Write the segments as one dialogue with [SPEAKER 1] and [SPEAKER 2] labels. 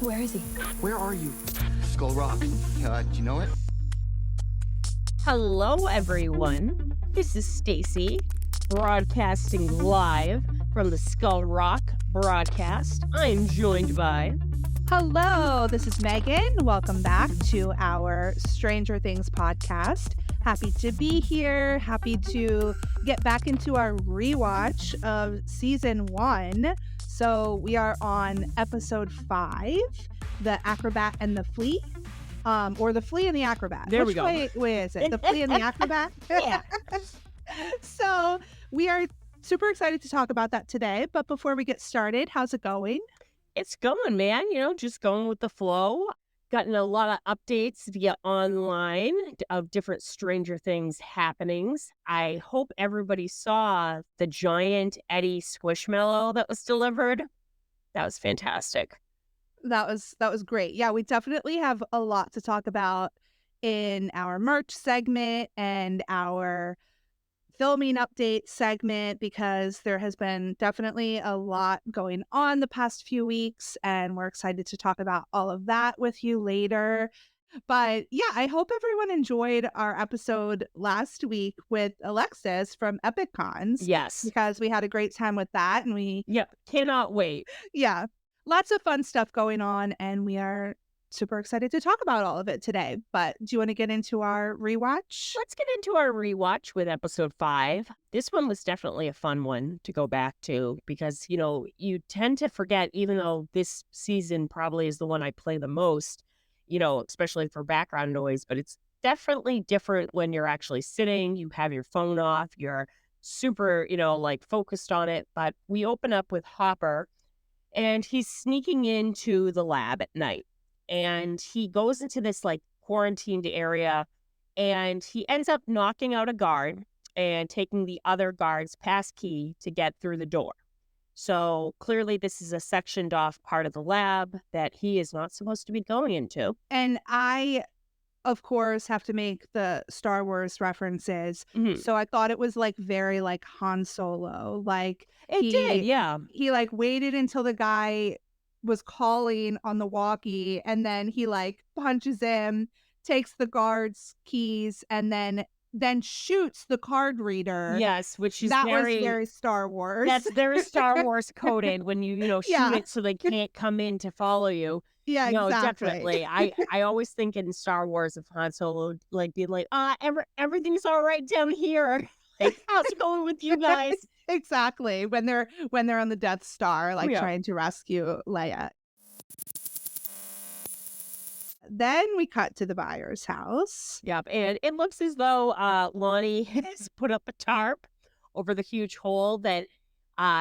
[SPEAKER 1] Where is he?
[SPEAKER 2] Where are you? Skull Rock. Do you know it?
[SPEAKER 3] Hello, everyone. This is Stacy, broadcasting live from the Skull Rock broadcast. I am joined by...
[SPEAKER 1] Hello, this is Megan. Welcome back to our Stranger Things podcast. Happy to be here. Happy to get back into our rewatch of season 1. So we are on episode 5, the Acrobat and the Flea. Or the Flea and the Acrobat.
[SPEAKER 3] There we
[SPEAKER 1] Which
[SPEAKER 3] go.
[SPEAKER 1] way is it? The Flea and the Acrobat?
[SPEAKER 3] Yeah.
[SPEAKER 1] So we are super excited to talk about that today. But before we get started, how's it going?
[SPEAKER 3] It's going, man. Just going with the flow. Gotten a lot of updates via online of different Stranger Things happenings. I hope everybody saw the giant Eddie Squishmallow that was delivered. That was fantastic.
[SPEAKER 1] That was great. Yeah, we definitely have a lot to talk about in our merch segment and our filming update segment because there has been definitely a lot going on the past few weeks, and we're excited to talk about all of that with you later. But yeah, I hope everyone enjoyed our episode last week with Alexis from Epic Cons.
[SPEAKER 3] Yes.
[SPEAKER 1] Because we had a great time with that, and
[SPEAKER 3] Cannot wait.
[SPEAKER 1] Yeah, lots of fun stuff going on, and we are super excited to talk about all of it today. But do you want to get into our rewatch?
[SPEAKER 3] Let's get into our rewatch with episode 5. This one was definitely a fun one to go back to because, you tend to forget, even though this season probably is the one I play the most, especially for background noise, but it's definitely different when you're actually sitting, you have your phone off, you're super, focused on it. But we open up with Hopper, and he's sneaking into the lab at night. And he goes into this quarantined area, and he ends up knocking out a guard and taking the other guard's pass key to get through the door. So clearly this is a sectioned off part of the lab that he is not supposed to be going into.
[SPEAKER 1] And I, of course, have to make the Star Wars references.
[SPEAKER 3] Mhm.
[SPEAKER 1] So I thought it was very Han Solo.
[SPEAKER 3] It did, yeah.
[SPEAKER 1] He waited until the guy was calling on the walkie, and then he punches him, takes the guard's keys, and then shoots the card reader.
[SPEAKER 3] Yes, which is
[SPEAKER 1] was very Star Wars.
[SPEAKER 3] That's very Star Wars coded when you shoot
[SPEAKER 1] Yeah.
[SPEAKER 3] it so they can't come in to follow you.
[SPEAKER 1] Yeah,
[SPEAKER 3] No,
[SPEAKER 1] exactly.
[SPEAKER 3] definitely. I always think in Star Wars of Han Solo being everything's all right down here. How's it going with you guys?
[SPEAKER 1] Exactly. When they're on the Death Star,
[SPEAKER 3] Yeah.
[SPEAKER 1] trying to rescue Leia. Then we cut to the buyer's house.
[SPEAKER 3] Yep, and it looks as though Lonnie has put up a tarp over the huge hole that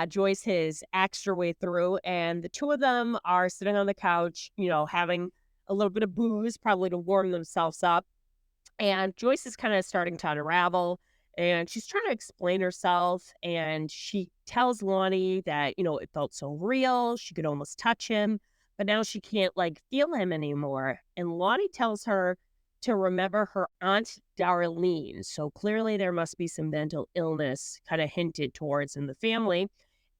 [SPEAKER 3] Joyce has axed her way through, and the two of them are sitting on the couch, having a little bit of booze, probably to warm themselves up. And Joyce is kind of starting to unravel, and she's trying to explain herself, and she tells Lonnie that, it felt so real, she could almost touch him, but now she can't, feel him anymore. And Lonnie tells her to remember her Aunt Darlene, so clearly there must be some mental illness kind of hinted towards in the family.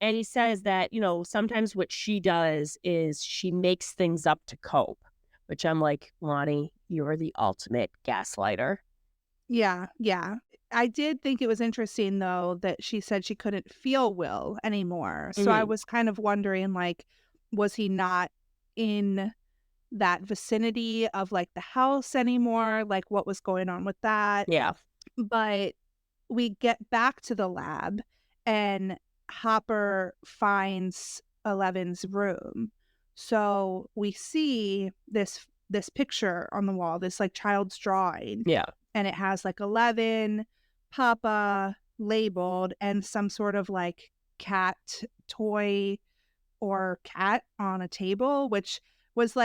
[SPEAKER 3] And he says that, sometimes what she does is she makes things up to cope, which I'm like, Lonnie, you're the ultimate gaslighter.
[SPEAKER 1] Yeah. I did think it was interesting, though, that she said she couldn't feel Will anymore. So I was kind of wondering, was he not in that vicinity of, the house anymore? What was going on with that?
[SPEAKER 3] Yeah.
[SPEAKER 1] But we get back to the lab, and Hopper finds Eleven's room. So we see this picture on the wall, this child's drawing.
[SPEAKER 3] Yeah.
[SPEAKER 1] And it has 11, Papa labeled, and some sort of cat toy or cat on a table, which was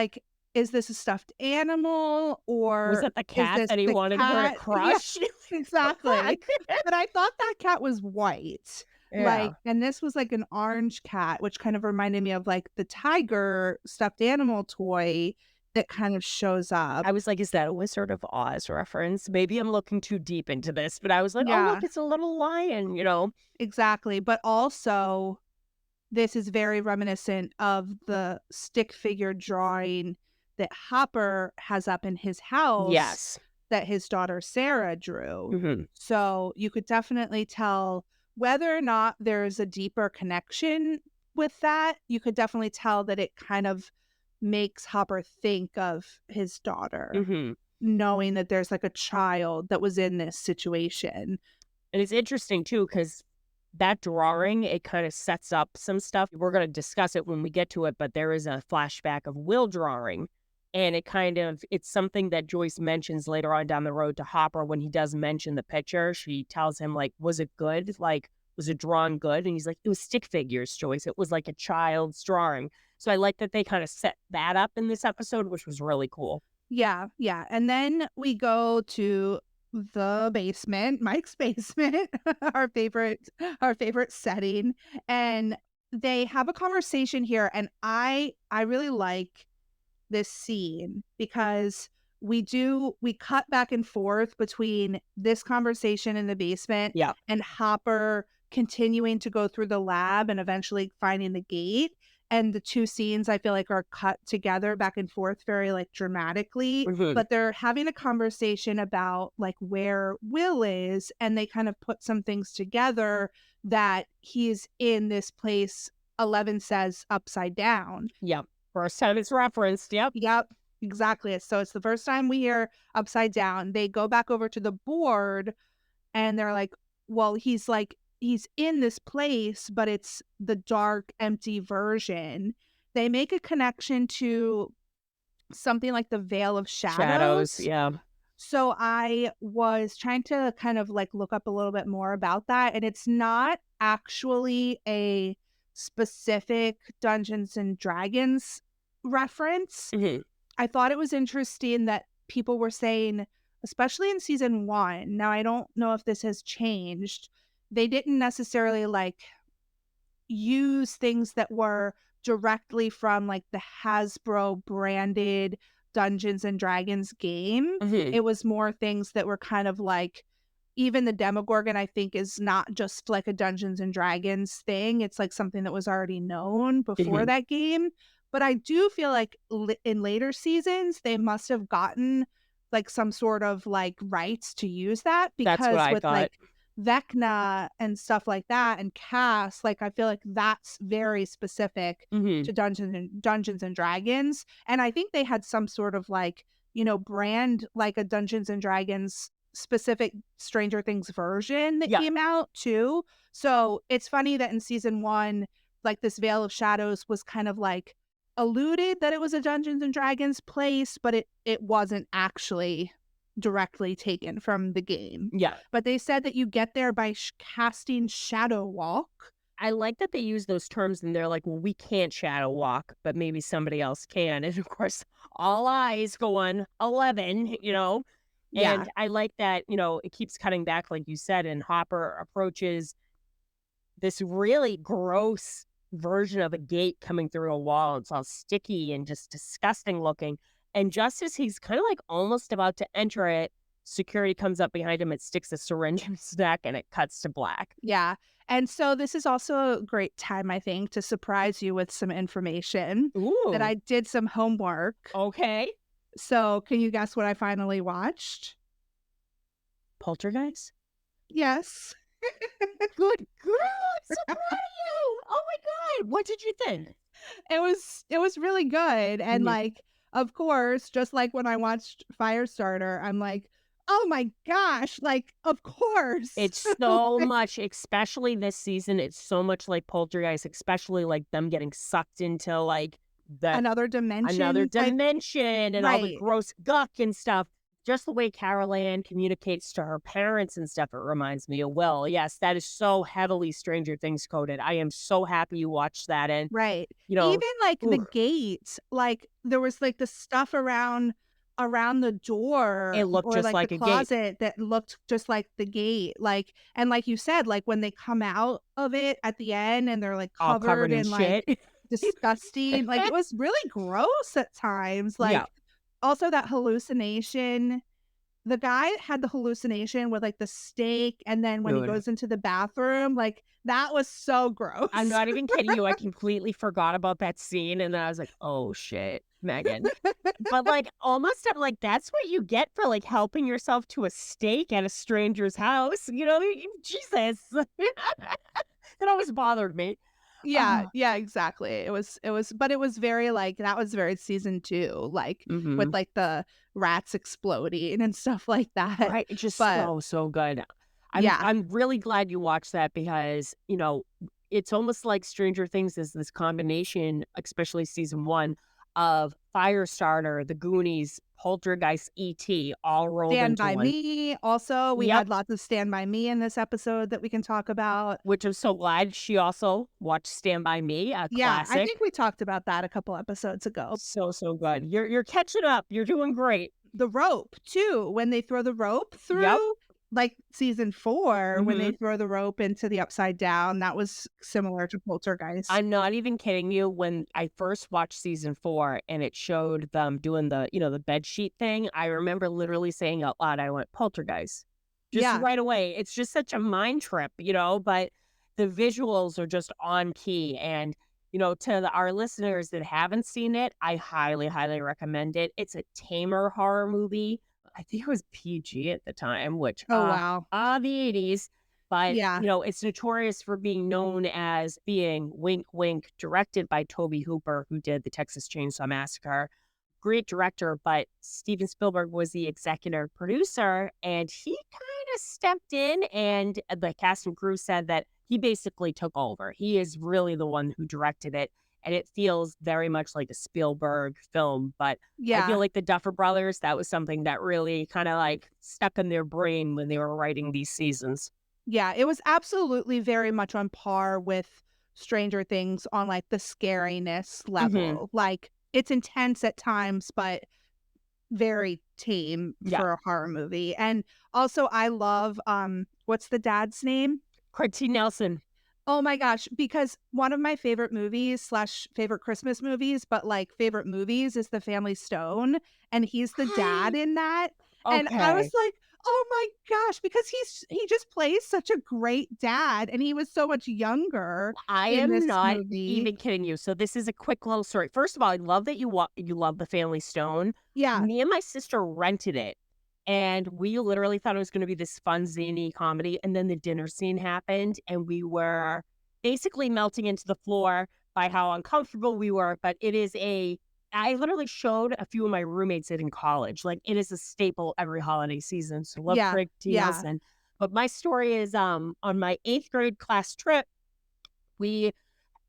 [SPEAKER 1] is this a stuffed animal, or
[SPEAKER 3] was it the
[SPEAKER 1] is
[SPEAKER 3] cat
[SPEAKER 1] this
[SPEAKER 3] that he
[SPEAKER 1] the
[SPEAKER 3] wanted her to
[SPEAKER 1] cat?
[SPEAKER 3] crush?
[SPEAKER 1] Yeah, exactly. But I thought that cat was white.
[SPEAKER 3] Yeah.
[SPEAKER 1] And this was an orange cat, which kind of reminded me of the tiger stuffed animal toy that kind of shows up.
[SPEAKER 3] I was like, is that a Wizard of Oz reference? Maybe I'm looking too deep into this, but I was like, oh,
[SPEAKER 1] Yeah.
[SPEAKER 3] look, it's a little lion,
[SPEAKER 1] Exactly. But also this is very reminiscent of the stick figure drawing that Hopper has up in his house
[SPEAKER 3] Yes.
[SPEAKER 1] that his daughter Sarah drew.
[SPEAKER 3] Hmm.
[SPEAKER 1] So you could definitely tell whether or not there's a deeper connection with that. You could definitely tell that it kind of makes Hopper think of his daughter,
[SPEAKER 3] Hmm.
[SPEAKER 1] knowing that there's like a child that was in this situation.
[SPEAKER 3] And it's interesting too, because that drawing, it kind of sets up some stuff. We're going to discuss it when we get to it, but there is a flashback of Will drawing. And it's something that Joyce mentions later on down the road to Hopper when he does mention the picture. She tells him, like, was it good? Like, was it drawn good? And he's like, it was stick figures, Joyce. It was like a child's drawing. So I like that they kind of set that up in this episode, which was really cool.
[SPEAKER 1] Yeah, yeah. And then we go to the basement, Mike's basement, our favorite setting, and they have a conversation here, and I really like this scene because we cut back and forth between this conversation in the basement
[SPEAKER 3] Yeah.
[SPEAKER 1] and Hopper continuing to go through the lab and eventually finding the gate. And the two scenes I feel like are cut together back and forth very like dramatically,
[SPEAKER 3] Mhm.
[SPEAKER 1] but they're having a conversation about like where Will is, and they kind of put some things together that he's in this place 11 says upside down.
[SPEAKER 3] Yep. First time it's referenced. Yep.
[SPEAKER 1] Yep, exactly. So it's the first time we hear upside down. They go back over to the board and they're like, well, he's in this place, but it's the dark, empty version. They make a connection to something like the Veil of Shadows.
[SPEAKER 3] Yeah.
[SPEAKER 1] So I was trying to kind of like look up a little bit more about that. And it's not actually a specific Dungeons and Dragons reference.
[SPEAKER 3] Mhm.
[SPEAKER 1] I thought it was interesting that people were saying, especially in season 1, now I don't know if this has changed, they didn't necessarily like use things that were directly from like the Hasbro branded Dungeons and Dragons game.
[SPEAKER 3] Mhm.
[SPEAKER 1] It was more things that were kind of like, even the Demogorgon, I think, is not just like a Dungeons and Dragons thing. It's like something that was already known before
[SPEAKER 3] Mhm.
[SPEAKER 1] that game. But I do feel like in later seasons, they must have gotten like some sort of like rights to use that,
[SPEAKER 3] That's what
[SPEAKER 1] because
[SPEAKER 3] I
[SPEAKER 1] with
[SPEAKER 3] thought.
[SPEAKER 1] like Vecna and stuff like that and Cass, like I feel like that's very specific
[SPEAKER 3] Mhm.
[SPEAKER 1] to Dungeons and Dragons. And I think they had some sort of like, brand like a Dungeons and Dragons specific Stranger Things version that
[SPEAKER 3] Yeah.
[SPEAKER 1] came out too. So it's funny that in season 1, like this Veil of Shadows was kind of like alluded that it was a Dungeons and Dragons place, but it wasn't actually directly taken from the game.
[SPEAKER 3] Yeah.
[SPEAKER 1] But they said that you get there by casting Shadow Walk.
[SPEAKER 3] I like that they use those terms and they're like, well, we can't shadow walk, but maybe somebody else can. And of course, all eyes go on 11,
[SPEAKER 1] Yeah.
[SPEAKER 3] and I like that, it keeps cutting back, like you said, and Hopper approaches this really gross version of a gate coming through a wall. It's all sticky and just disgusting looking. And just as he's kind of like almost about to enter it, security comes up behind him. It sticks a syringe in his neck and it cuts to black.
[SPEAKER 1] Yeah. And so this is also a great time, I think, to surprise you with some information that
[SPEAKER 3] Ooh.
[SPEAKER 1] I did some homework.
[SPEAKER 3] Okay.
[SPEAKER 1] So can you guess what I finally watched?
[SPEAKER 3] Poltergeist?
[SPEAKER 1] Yes.
[SPEAKER 3] Good girl. I'm so proud of you. Oh my God. What did you think?
[SPEAKER 1] It was really good. And
[SPEAKER 3] Mhm.
[SPEAKER 1] like, of course, just like when I watched Firestarter, I'm like, oh my gosh, like, of course.
[SPEAKER 3] It's so much, especially this season, it's so much like Poltergeist, especially like them getting sucked into like
[SPEAKER 1] Another dimension.
[SPEAKER 3] another
[SPEAKER 1] type-
[SPEAKER 3] dimension and all the
[SPEAKER 1] Right.
[SPEAKER 3] gross guck and stuff. Just the way Carol Ann communicates to her parents and stuff, it reminds me of Will. Yes, that is so heavily Stranger Things coded. I am so happy you watched that. And,
[SPEAKER 1] Right.
[SPEAKER 3] you know,
[SPEAKER 1] Even like the
[SPEAKER 3] ooh,
[SPEAKER 1] gate, like there was like the stuff around the door
[SPEAKER 3] it looked
[SPEAKER 1] or
[SPEAKER 3] just
[SPEAKER 1] like
[SPEAKER 3] like
[SPEAKER 1] the
[SPEAKER 3] a gate,
[SPEAKER 1] closet that looked just like the gate. Like, and like you said, like when they come out of it at the end and they're like
[SPEAKER 3] all
[SPEAKER 1] covered
[SPEAKER 3] covered in
[SPEAKER 1] in like
[SPEAKER 3] shit.
[SPEAKER 1] disgusting, like it was really gross at times. Like
[SPEAKER 3] Yeah.
[SPEAKER 1] also that hallucination the guy had the hallucination with like the steak, and then when he
[SPEAKER 3] Dude,
[SPEAKER 1] goes into the bathroom, like that was so gross.
[SPEAKER 3] I'm not even kidding you. I completely forgot about that scene, and then I was like, "Oh shit, Megan." But like, almost, I'm like, that's what you get for like helping yourself to a steak at a stranger's house. Jesus, it always bothered me.
[SPEAKER 1] Yeah,
[SPEAKER 3] Oh,
[SPEAKER 1] yeah, exactly. But it was very like that was very season 2, like with
[SPEAKER 3] hmm
[SPEAKER 1] like the rats exploding and stuff like that.
[SPEAKER 3] right. It's just
[SPEAKER 1] But
[SPEAKER 3] so good. I'm
[SPEAKER 1] yeah,
[SPEAKER 3] I'm really glad you watched that because it's almost like Stranger Things is this combination, especially season one, of Firestarter, The Goonies, Poltergeist, E.T. all rolled
[SPEAKER 1] Stand
[SPEAKER 3] into
[SPEAKER 1] by
[SPEAKER 3] one.
[SPEAKER 1] Me. Also, we
[SPEAKER 3] Yep.
[SPEAKER 1] had lots of Stand by Me in this episode that we can talk about.
[SPEAKER 3] Which I'm so glad she also watched Stand By Me, a
[SPEAKER 1] Yeah, I
[SPEAKER 3] classic.
[SPEAKER 1] think we talked about that a couple episodes ago.
[SPEAKER 3] So good. You're catching up. You're doing great.
[SPEAKER 1] The rope too, when they throw the rope
[SPEAKER 3] Yep.
[SPEAKER 1] through, like season 4, when they
[SPEAKER 3] hmm
[SPEAKER 1] throw the rope into the upside down, that was similar to Poltergeist.
[SPEAKER 3] I'm not even kidding you. When I first watched season 4 and it showed them doing the bed sheet thing, I remember literally saying out loud, I went, Poltergeist. Just
[SPEAKER 1] Yeah,
[SPEAKER 3] right away. It's just such a mind trip, but the visuals are just on key. And, our listeners that haven't seen it, I highly, highly recommend it. It's a tamer horror movie. I think it was PG at the time, which,
[SPEAKER 1] oh, wow.
[SPEAKER 3] the 80s. But,
[SPEAKER 1] Yeah,
[SPEAKER 3] it's notorious for being known as being wink, wink, directed by Toby Hooper, who did the Texas Chainsaw Massacre. Great director, but Steven Spielberg was the executive producer, and he kind of stepped in, and the cast and crew said that he basically took over. He is really the one who directed it, and it feels very much like a Spielberg film. But I feel
[SPEAKER 1] yeah,
[SPEAKER 3] like the Duffer Brothers, that was something that really kind of like stuck in their brain when they were writing these seasons.
[SPEAKER 1] yeah, it was absolutely very much on par with Stranger Things on, like, the scariness
[SPEAKER 3] hmm
[SPEAKER 1] level. Like, it's intense at times, but very tame
[SPEAKER 3] Yeah.
[SPEAKER 1] for a horror movie. And also I love, what's the dad's name?
[SPEAKER 3] Craig T. Nelson.
[SPEAKER 1] Oh my gosh, because one of my favorite movies slash favorite Christmas movies, but like favorite movies is The Family Stone, and he's the dad in that. And I was
[SPEAKER 3] Okay.
[SPEAKER 1] like, oh my gosh, because he just plays such a great dad, and he was so much younger
[SPEAKER 3] I
[SPEAKER 1] in
[SPEAKER 3] am
[SPEAKER 1] this
[SPEAKER 3] not
[SPEAKER 1] movie.
[SPEAKER 3] even kidding you. So this is a quick little story. First of all, I love that you love The Family Stone.
[SPEAKER 1] Yeah,
[SPEAKER 3] Me and my sister rented it, and we literally thought it was going to be this fun zany comedy. And then the dinner scene happened, and we were basically melting into the floor by how uncomfortable we were. But it is I literally showed a few of my roommates it in college. Like it is a staple every holiday season. So love
[SPEAKER 1] yeah,
[SPEAKER 3] Craig T.
[SPEAKER 1] yeah.
[SPEAKER 3] Nelson. But my story is on my 8th grade class trip, we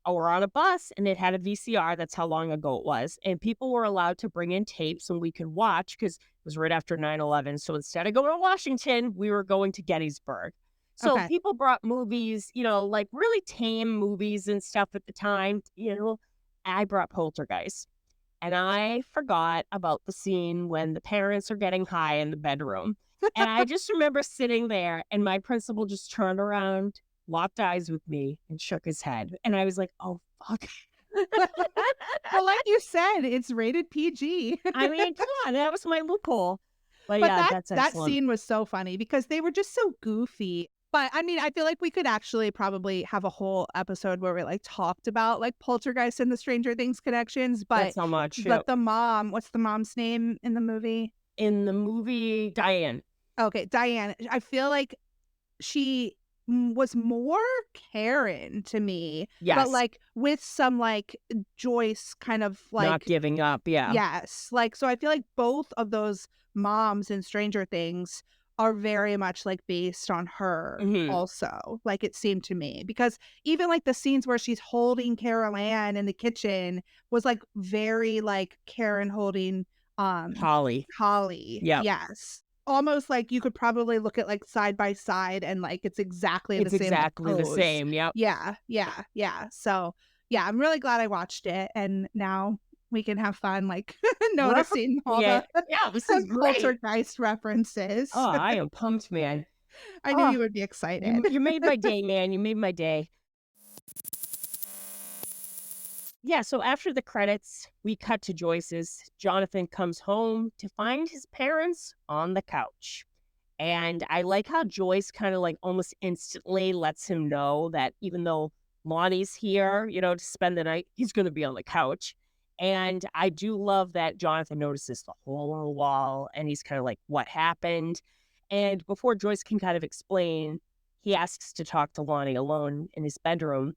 [SPEAKER 3] were on a bus and it had a VCR. That's how long ago it was. And people were allowed to bring in tapes and we could watch because it was right after 9/11. So instead of going to Washington, we were going to Gettysburg. So
[SPEAKER 1] Okay.
[SPEAKER 3] people brought movies, like really tame movies and stuff at the time. I brought Poltergeist. And I forgot about the scene when the parents are getting high in the bedroom. And I just remember sitting there and my principal just turned around, locked eyes with me, and shook his head. And I was like, oh, fuck.
[SPEAKER 1] Well, like you said, it's rated PG.
[SPEAKER 3] I mean, come on, that was my loophole. But
[SPEAKER 1] But
[SPEAKER 3] yeah, that's
[SPEAKER 1] that
[SPEAKER 3] excellent.
[SPEAKER 1] scene was so funny because they were just so goofy. But I mean, I feel like we could actually probably have a whole episode where we like talked about like Poltergeist and the Stranger Things connections.
[SPEAKER 3] That's how much.
[SPEAKER 1] But
[SPEAKER 3] Yep.
[SPEAKER 1] the mom, what's the mom's name in the movie?
[SPEAKER 3] In the movie, Diane.
[SPEAKER 1] Okay, Diane. I feel like she was more Karen to me, but
[SPEAKER 3] Yes.
[SPEAKER 1] like with some like Joyce kind of
[SPEAKER 3] Not
[SPEAKER 1] like
[SPEAKER 3] giving up. Yeah.
[SPEAKER 1] yes. Like, so I feel like both of those moms in Stranger Things are very much like based on her
[SPEAKER 3] hmm
[SPEAKER 1] also, like it seemed to me. Because even like the scenes where she's holding Carol Ann in the kitchen was like very like Karen holding
[SPEAKER 3] Holly.
[SPEAKER 1] Holly.
[SPEAKER 3] Yep.
[SPEAKER 1] Yes. Almost like you could probably look at like side by side and like it's exactly the
[SPEAKER 3] It's
[SPEAKER 1] same like,
[SPEAKER 3] exactly the
[SPEAKER 1] pose.
[SPEAKER 3] same. Yep.
[SPEAKER 1] Yeah, yeah, yeah. So yeah, I'm really glad I watched it, and now we can have fun like
[SPEAKER 3] Well,
[SPEAKER 1] noticing all
[SPEAKER 3] yeah.
[SPEAKER 1] the
[SPEAKER 3] Yeah. This is great.
[SPEAKER 1] poltergeist references.
[SPEAKER 3] Oh, I am pumped, man.
[SPEAKER 1] I knew
[SPEAKER 3] Oh,
[SPEAKER 1] you would be
[SPEAKER 3] you
[SPEAKER 1] excited.
[SPEAKER 3] you made my day, man. You made my day. Yeah, so after the credits, we cut to Joyce's. Jonathan comes home to find his parents on the couch. And I like how Joyce kind of like almost instantly lets him know that even though Lonnie's here, to spend the night, he's going to be on the couch. And I do love that Jonathan notices the hole in the wall and he's kind of like, what happened? And before Joyce can kind of explain, he asks to talk to Lonnie alone in his bedroom.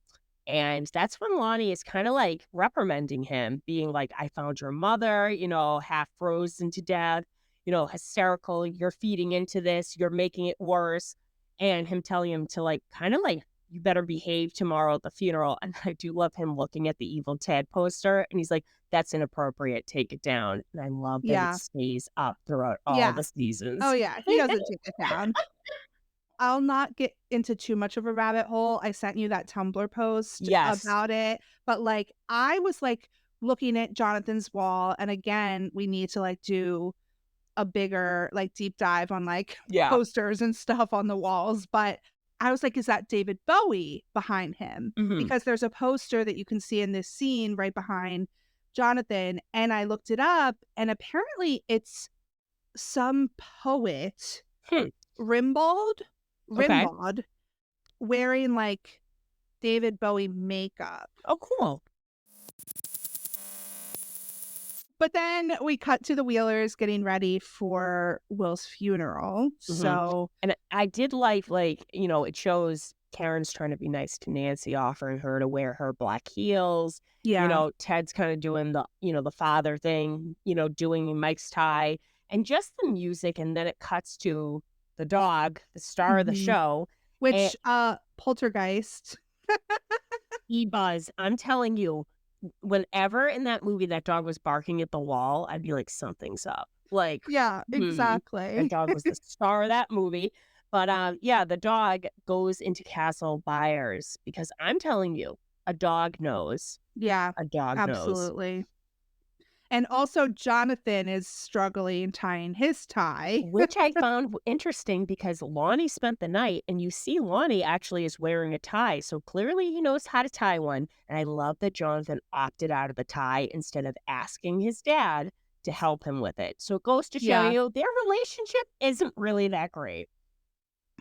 [SPEAKER 3] And that's when Lonnie is kind of like reprimanding him, being like, I found your mother, half frozen to death, hysterical. You're feeding into this, you're making it worse. And him telling him to like, kind of like, you better behave tomorrow at the funeral. And I do love him looking at the evil Ted poster. And he's like, that's inappropriate. Take it down. And I love that it
[SPEAKER 1] Yeah.
[SPEAKER 3] stays up throughout all
[SPEAKER 1] Yeah.
[SPEAKER 3] the
[SPEAKER 1] Oh,
[SPEAKER 3] seasons.
[SPEAKER 1] yeah. He doesn't take it down. I'll not get into too much of a rabbit hole. I sent you that Tumblr post
[SPEAKER 3] Yes.
[SPEAKER 1] about it, but, like, I was, like, looking at Jonathan's wall, and again, we need to, like, do a bigger, like, deep dive on, like,
[SPEAKER 3] Yeah.
[SPEAKER 1] posters and stuff on the walls, but I was like, "Is that David Bowie behind him?"
[SPEAKER 3] Hmm.
[SPEAKER 1] Because there's a poster that you can see in this scene right behind Jonathan, and I looked it up, and apparently it's some poet,
[SPEAKER 3] Hmm.
[SPEAKER 1] Rimbaud?
[SPEAKER 3] Okay.
[SPEAKER 1] Rimbaud wearing, like, David Bowie makeup.
[SPEAKER 3] Oh, cool.
[SPEAKER 1] But then we cut to the Wheelers getting ready for Will's funeral.
[SPEAKER 3] Mhm.
[SPEAKER 1] So,
[SPEAKER 3] And I did like, it shows Karen's trying to be nice to Nancy, offering her to wear her black heels.
[SPEAKER 1] yeah.
[SPEAKER 3] Ted's kind of doing the father thing, doing Mike's tie and just the music. And then it cuts to the dog, the star of the
[SPEAKER 1] Mhm.
[SPEAKER 3] show. And
[SPEAKER 1] Which, Poltergeist.
[SPEAKER 3] Buzz, I'm telling you, whenever in that movie that dog was barking at the wall, I'd be like, something's up. Like,
[SPEAKER 1] Yeah,
[SPEAKER 3] that
[SPEAKER 1] exactly.
[SPEAKER 3] dog was the star of that movie. But yeah, the dog goes into Castle Byers because I'm telling you, a dog knows.
[SPEAKER 1] Yeah,
[SPEAKER 3] A dog knows.
[SPEAKER 1] absolutely. And also Jonathan is struggling tying his tie.
[SPEAKER 3] Which I found interesting because Lonnie spent the night, and you see Lonnie actually is wearing a tie. So clearly he knows how to tie one. And I love that Jonathan opted out of the tie instead of asking his dad to help him with it. So it goes to show
[SPEAKER 1] Yeah.
[SPEAKER 3] you their relationship isn't really that great.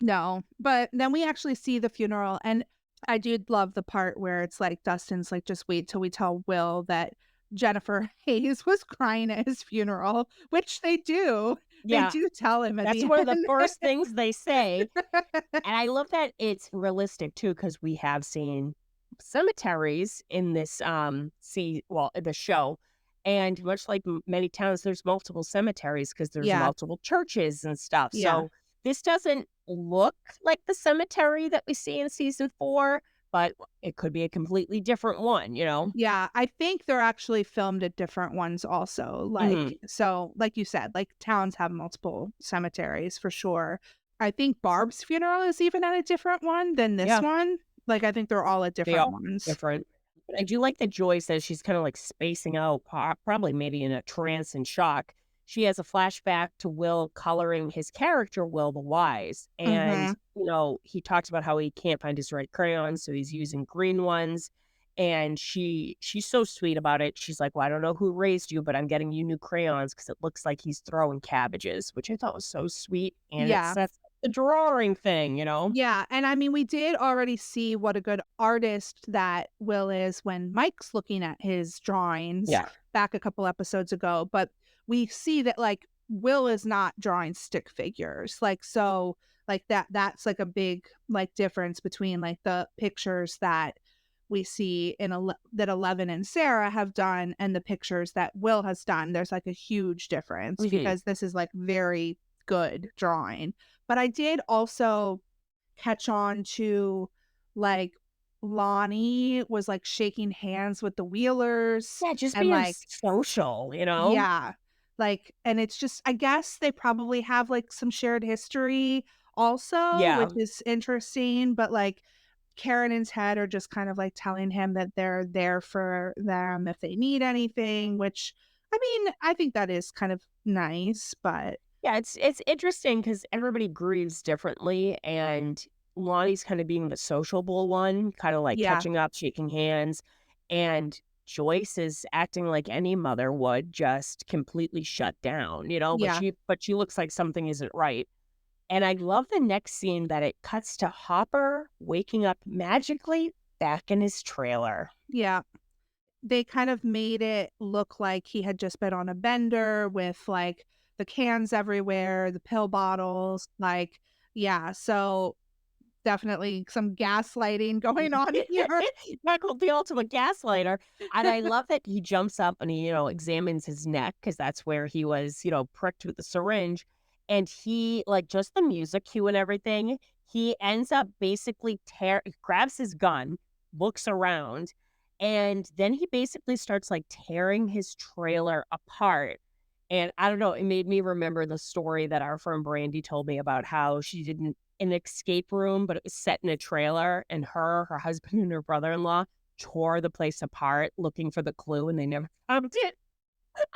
[SPEAKER 1] No, but then we actually see the funeral, and I do love the part where it's like Dustin's like, "Just wait till we tell Will that Jennifer Hayes was crying at his funeral," which they do. They
[SPEAKER 3] Yeah,
[SPEAKER 1] do tell him at
[SPEAKER 3] that's
[SPEAKER 1] the
[SPEAKER 3] one of the
[SPEAKER 1] end.
[SPEAKER 3] first things they say. And I love that it's realistic too, because we have seen cemeteries in this in the show. And much like many towns, there's multiple cemeteries because there's
[SPEAKER 1] Yeah,
[SPEAKER 3] multiple churches and stuff.
[SPEAKER 1] yeah.
[SPEAKER 3] So this doesn't look like the cemetery that we see in season 4, but it could be a completely different one.
[SPEAKER 1] Yeah, I think they're actually filmed at different ones also,
[SPEAKER 3] Hmm.
[SPEAKER 1] like so, like you said, like, towns have multiple cemeteries for sure. I think Barb's funeral is even at a different one than this
[SPEAKER 3] Yeah,
[SPEAKER 1] one. Like, I think they're all at
[SPEAKER 3] they
[SPEAKER 1] different
[SPEAKER 3] all
[SPEAKER 1] ones.
[SPEAKER 3] different. But I do like that Joy says she's kind of like spacing out, probably maybe in a trance and shock. She has a flashback to Will coloring his character, Will the Wise. And,
[SPEAKER 1] Mhm.
[SPEAKER 3] he talks about how he can't find his red crayons, so he's using green ones. And she's so sweet about it. She's like, well, I don't know who raised you, but I'm getting you new crayons because it looks like he's throwing cabbages, which I thought was so sweet. And it
[SPEAKER 1] Yeah.
[SPEAKER 3] sets the drawing thing.
[SPEAKER 1] Yeah, and I mean, we did already see what a good artist that Will is when Mike's looking at his drawings
[SPEAKER 3] Yeah.
[SPEAKER 1] back a couple episodes ago, but we see that, like, Will is not drawing stick figures. Like, so, like, that's, like, a big, like, difference between, like, the pictures that we see in that Eleven and Sarah have done and the pictures that Will has done. There's, like, a huge difference
[SPEAKER 3] Hmm.
[SPEAKER 1] because this is, like, very good drawing. But I did also catch on to, like, Lonnie was, like, shaking hands with the Wheelers
[SPEAKER 3] Yeah, just
[SPEAKER 1] and,
[SPEAKER 3] being
[SPEAKER 1] like,
[SPEAKER 3] social.
[SPEAKER 1] yeah, like, and it's just, I guess they probably have, like, some shared history also,
[SPEAKER 3] Yeah.
[SPEAKER 1] which is interesting, but, like, Karen and Ted are just kind of, like, telling him that they're there for them if they need anything, which, I mean, I think that is kind of nice, but
[SPEAKER 3] Yeah, it's interesting because everybody grieves differently, and Lonnie's kinda being the sociable one, kinda, like,
[SPEAKER 1] yeah.
[SPEAKER 3] catching up, shaking hands, and Joyce is acting like any mother would, just completely shut down, but
[SPEAKER 1] Yeah.
[SPEAKER 3] she looks like something isn't right. And I love the next scene that it cuts to Hopper waking up magically back in his trailer.
[SPEAKER 1] Yeah. They kind of made it look like he had just been on a bender with, like, the cans everywhere, the pill bottles, like, yeah, so definitely some gaslighting going on here.
[SPEAKER 3] Michael, the ultimate gaslighter. And I love that he jumps up and he, examines his neck because that's where he was, pricked with the syringe. And he, like, just the music cue and everything, he ends up basically grabs his gun, looks around, and then he basically starts like tearing his trailer apart. And I don't know, it made me remember the story that our friend Brandy told me about how she didn't an escape room, but it was set in a trailer, and her husband, and her brother-in-law tore the place apart looking for the clue, and they never found it.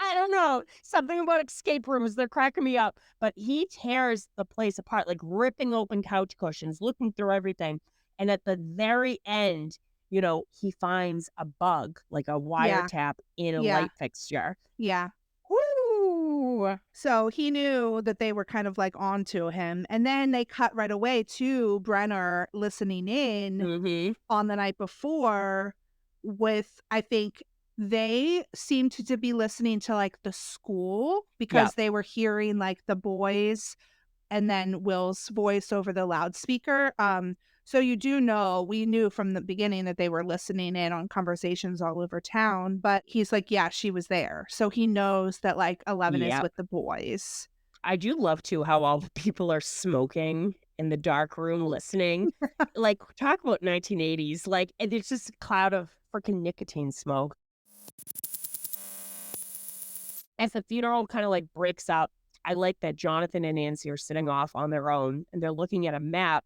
[SPEAKER 3] I don't know. Something about escape rooms, they're cracking me up. But he tears the place apart, like ripping open couch cushions, looking through everything. And at the very end, he finds a bug, like a
[SPEAKER 1] Yeah,
[SPEAKER 3] wiretap in a
[SPEAKER 1] yeah,
[SPEAKER 3] light fixture.
[SPEAKER 1] yeah.
[SPEAKER 3] Woo!
[SPEAKER 1] So he knew that they were kind of, like, onto him, and then they cut right away to Brenner listening in
[SPEAKER 3] Mm-hmm.
[SPEAKER 1] on the night before with, I think they seemed to be listening to, like, the school
[SPEAKER 3] Yep.
[SPEAKER 1] because they were hearing, like, the boys and then Will's voice over the loudspeaker. So you do know, we knew from the beginning that they were listening in on conversations all over town, but he's like, yeah, she was there. So he knows that, like, 11 is
[SPEAKER 3] Yep.
[SPEAKER 1] with the boys.
[SPEAKER 3] I do love too how all the people are smoking in the dark room listening. Like, talk about 1980s. Like, and there's just a cloud of freaking nicotine smoke. As the funeral kind of like breaks up, I like that Jonathan and Nancy are sitting off on their own and they're looking at a map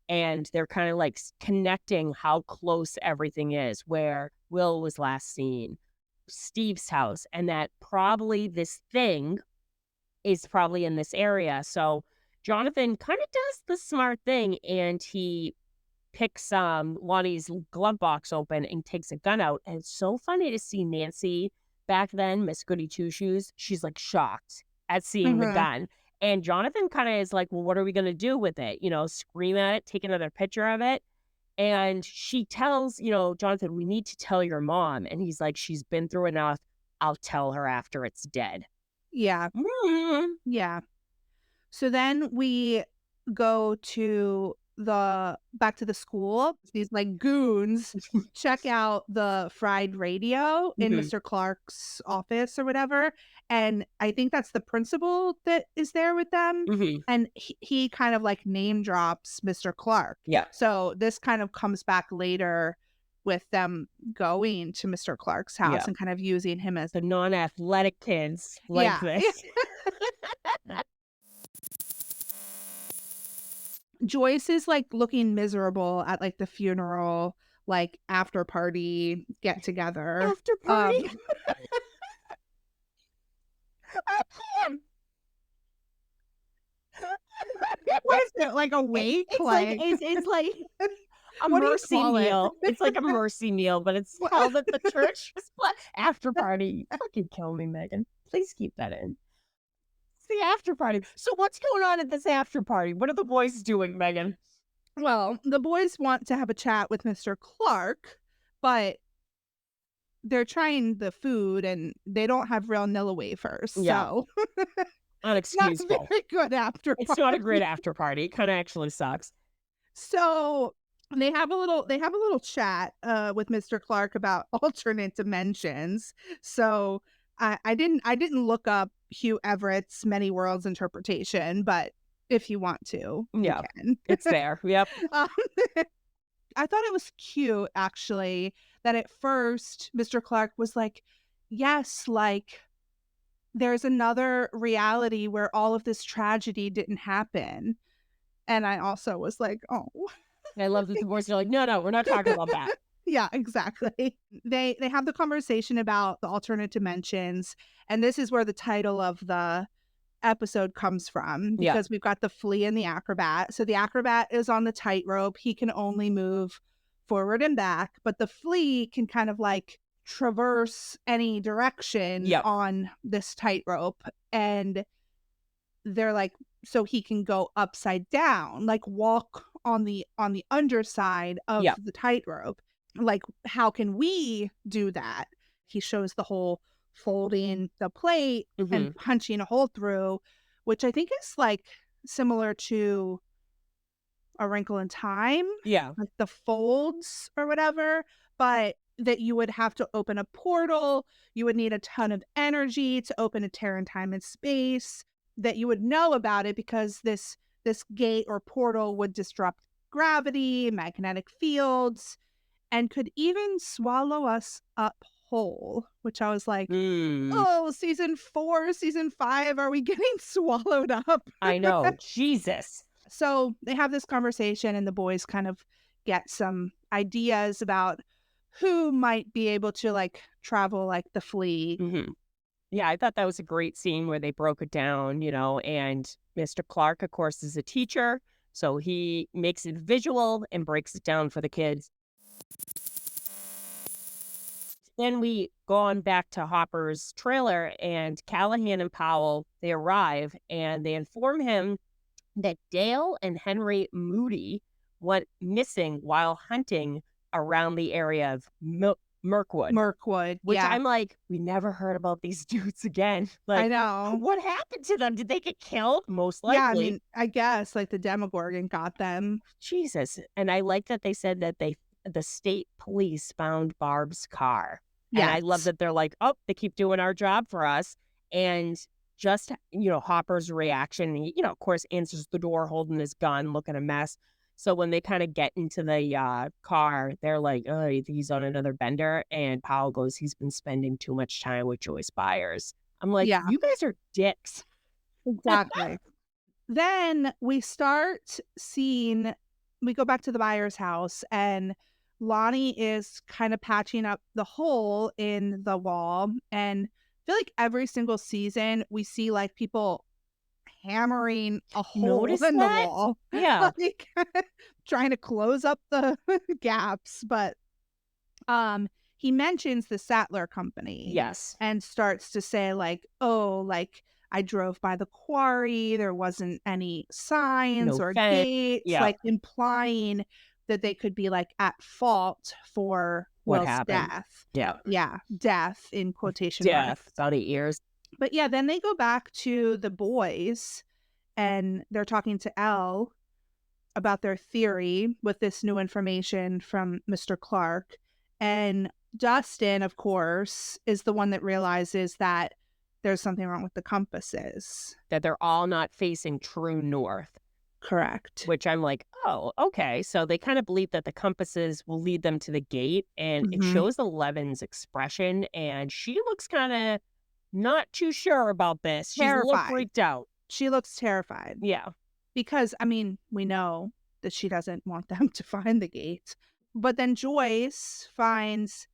[SPEAKER 3] and they're kind of like connecting how close everything is, where Will was last seen, Steve's house, and that probably this thing is probably in this area. So Jonathan kind of does the smart thing and he picks Lonnie's glove box open and takes a gun out. And it's so funny to see Nancy back then, Miss Goody Two Shoes. She's like shocked at seeing the
[SPEAKER 1] Mhm.
[SPEAKER 3] gun. And Jonathan kind of is like, well, what are we going to do with it? Scream at it, take another picture of it. And she tells, Jonathan, we need to tell your mom. And he's like, she's been through enough. I'll tell her after it's dead.
[SPEAKER 1] Yeah. Yeah. So then we go to back to the school. These, like, goons check out the fried radio in
[SPEAKER 3] Mhm.
[SPEAKER 1] Mr. Clark's office or whatever, and I think that's the principal that is there with them,
[SPEAKER 3] Mhm.
[SPEAKER 1] and he kind of, like, name drops Mr. Clark.
[SPEAKER 3] Yeah.
[SPEAKER 1] So this kind of comes back later with them going to Mr. Clark's
[SPEAKER 3] Yeah.
[SPEAKER 1] house and kind of using him as
[SPEAKER 3] The non-athletic kids like
[SPEAKER 1] yeah.
[SPEAKER 3] this.
[SPEAKER 1] Joyce is, like, looking miserable at, like, the funeral, like, after party get together.
[SPEAKER 3] After party. I can't.
[SPEAKER 1] What is it, like a wake?
[SPEAKER 3] It's like it's like a
[SPEAKER 1] What do you
[SPEAKER 3] mercy
[SPEAKER 1] call it?
[SPEAKER 3] meal. It's like a mercy meal, but it's
[SPEAKER 1] What-
[SPEAKER 3] held at the church. After party. You fucking kill me, Megan. Please keep that in. It's the after party. So what's going on at this after party? What are the boys doing, Megan?
[SPEAKER 1] Well, the boys want to have a chat with Mr. Clark, but they're trying the food and they don't have real Nilla wafers,
[SPEAKER 3] Yeah.
[SPEAKER 1] so not
[SPEAKER 3] Unexcusable.
[SPEAKER 1] very good after
[SPEAKER 3] It's not a
[SPEAKER 1] party.
[SPEAKER 3] great after party. It kind of actually sucks.
[SPEAKER 1] So they have a little chat with Mr. Clark about alternate dimensions. So I didn't look up Hugh Everett's Many Worlds interpretation, but if you want to,
[SPEAKER 3] Yeah.
[SPEAKER 1] you can.
[SPEAKER 3] It's there. Yep.
[SPEAKER 1] Um, I thought it was cute actually that at first Mr. Clark was like, yes, like there's another reality where all of this tragedy didn't happen. And I also was like, oh.
[SPEAKER 3] I love that the boys are like, no, we're not talking about that.
[SPEAKER 1] Yeah, exactly. They have the conversation about the alternate dimensions, and this is where the title of the episode comes from
[SPEAKER 3] Yeah.
[SPEAKER 1] because we've got the Flea and the Acrobat. So the Acrobat is on the tightrope. He can only move forward and back, but the Flea can kind of like traverse any direction
[SPEAKER 3] Yep.
[SPEAKER 1] on this tightrope. And they're like, so he can go upside down, like walk on the underside of
[SPEAKER 3] Yep.
[SPEAKER 1] the tightrope. Like, how can we do that? He shows the whole folding the plate
[SPEAKER 3] Hmm.
[SPEAKER 1] and punching a hole through, which I think is like similar to A Wrinkle in Time,
[SPEAKER 3] Yeah.
[SPEAKER 1] like the folds or whatever, but that you would have to open a portal. You would need a ton of energy to open a tear in time and space, that you would know about it because this gate or portal would disrupt gravity, magnetic fields, and could even swallow us up whole, which I was like,
[SPEAKER 3] Mm,
[SPEAKER 1] oh, season 4, season 5, are we getting swallowed up?
[SPEAKER 3] I know. Jesus.
[SPEAKER 1] So they have this conversation, and the boys kind of get some ideas about who might be able to like travel like the Flea.
[SPEAKER 3] Hmm. Yeah, I thought that was a great scene where they broke it down, and Mr. Clark, of course, is a teacher. So he makes it visual and breaks it down for the kids. Then we go on back to Hopper's trailer, and Callahan and Powell, they arrive and they inform him that Dale and Henry Moody went missing while hunting around the area of Mirkwood.
[SPEAKER 1] Mirkwood,
[SPEAKER 3] Which
[SPEAKER 1] yeah.
[SPEAKER 3] I'm like, we never heard about these dudes again.
[SPEAKER 1] I
[SPEAKER 3] Like,
[SPEAKER 1] know.
[SPEAKER 3] what happened to them? Did they get killed? Most
[SPEAKER 1] Yeah, I
[SPEAKER 3] likely.
[SPEAKER 1] mean, I guess like the Demogorgon got them.
[SPEAKER 3] Jesus. And I like that they said that the state police found Barb's car. And I love
[SPEAKER 1] Yes.
[SPEAKER 3] that they're like, oh, they keep doing our job for us. And just, Hopper's reaction, he, of course, answers the door holding his gun, looking a mess. So when they kind of get into the car, they're like, oh, you think he's on another bender? And Powell goes, he's been spending too much time with Joyce Byers. I'm like,
[SPEAKER 1] Yeah,
[SPEAKER 3] you guys are dicks.
[SPEAKER 1] exactly. Then we start seeing, we go back to the buyer's house, and Lonnie is kind of patching up the hole in the wall. And I feel like every single season we see like people hammering a hole
[SPEAKER 3] Notice
[SPEAKER 1] in the
[SPEAKER 3] that?
[SPEAKER 1] wall,
[SPEAKER 3] Yeah.
[SPEAKER 1] like trying to close up the gaps. But he mentions the Sattler Company
[SPEAKER 3] Yes.
[SPEAKER 1] and starts to say like, oh, like I drove by the quarry, there wasn't any signs
[SPEAKER 3] No
[SPEAKER 1] or
[SPEAKER 3] fence.
[SPEAKER 1] gates,
[SPEAKER 3] Yeah.
[SPEAKER 1] like implying that they could be like at fault for
[SPEAKER 3] What
[SPEAKER 1] Will's
[SPEAKER 3] happened?
[SPEAKER 1] death.
[SPEAKER 3] Yeah.
[SPEAKER 1] Yeah, death in quotation marks.
[SPEAKER 3] Death. Funny ears.
[SPEAKER 1] But yeah, then they go back to the boys, and they're talking to Elle about their theory with this new information from Mr. Clark. And Dustin, of course, is the one that realizes that there's something wrong with the compasses.
[SPEAKER 3] That they're all not facing true north.
[SPEAKER 1] Correct.
[SPEAKER 3] Which I'm like, oh, okay. So they kind of believe that the compasses will lead them to the gate. And it
[SPEAKER 1] Mhm.
[SPEAKER 3] shows Eleven's expression. And she looks kind of not too sure about this. She's a little
[SPEAKER 1] Terrified.
[SPEAKER 3] freaked out.
[SPEAKER 1] She looks terrified
[SPEAKER 3] Yeah.
[SPEAKER 1] because, I mean, we know that she doesn't want them to find the gate. But then Joyce finds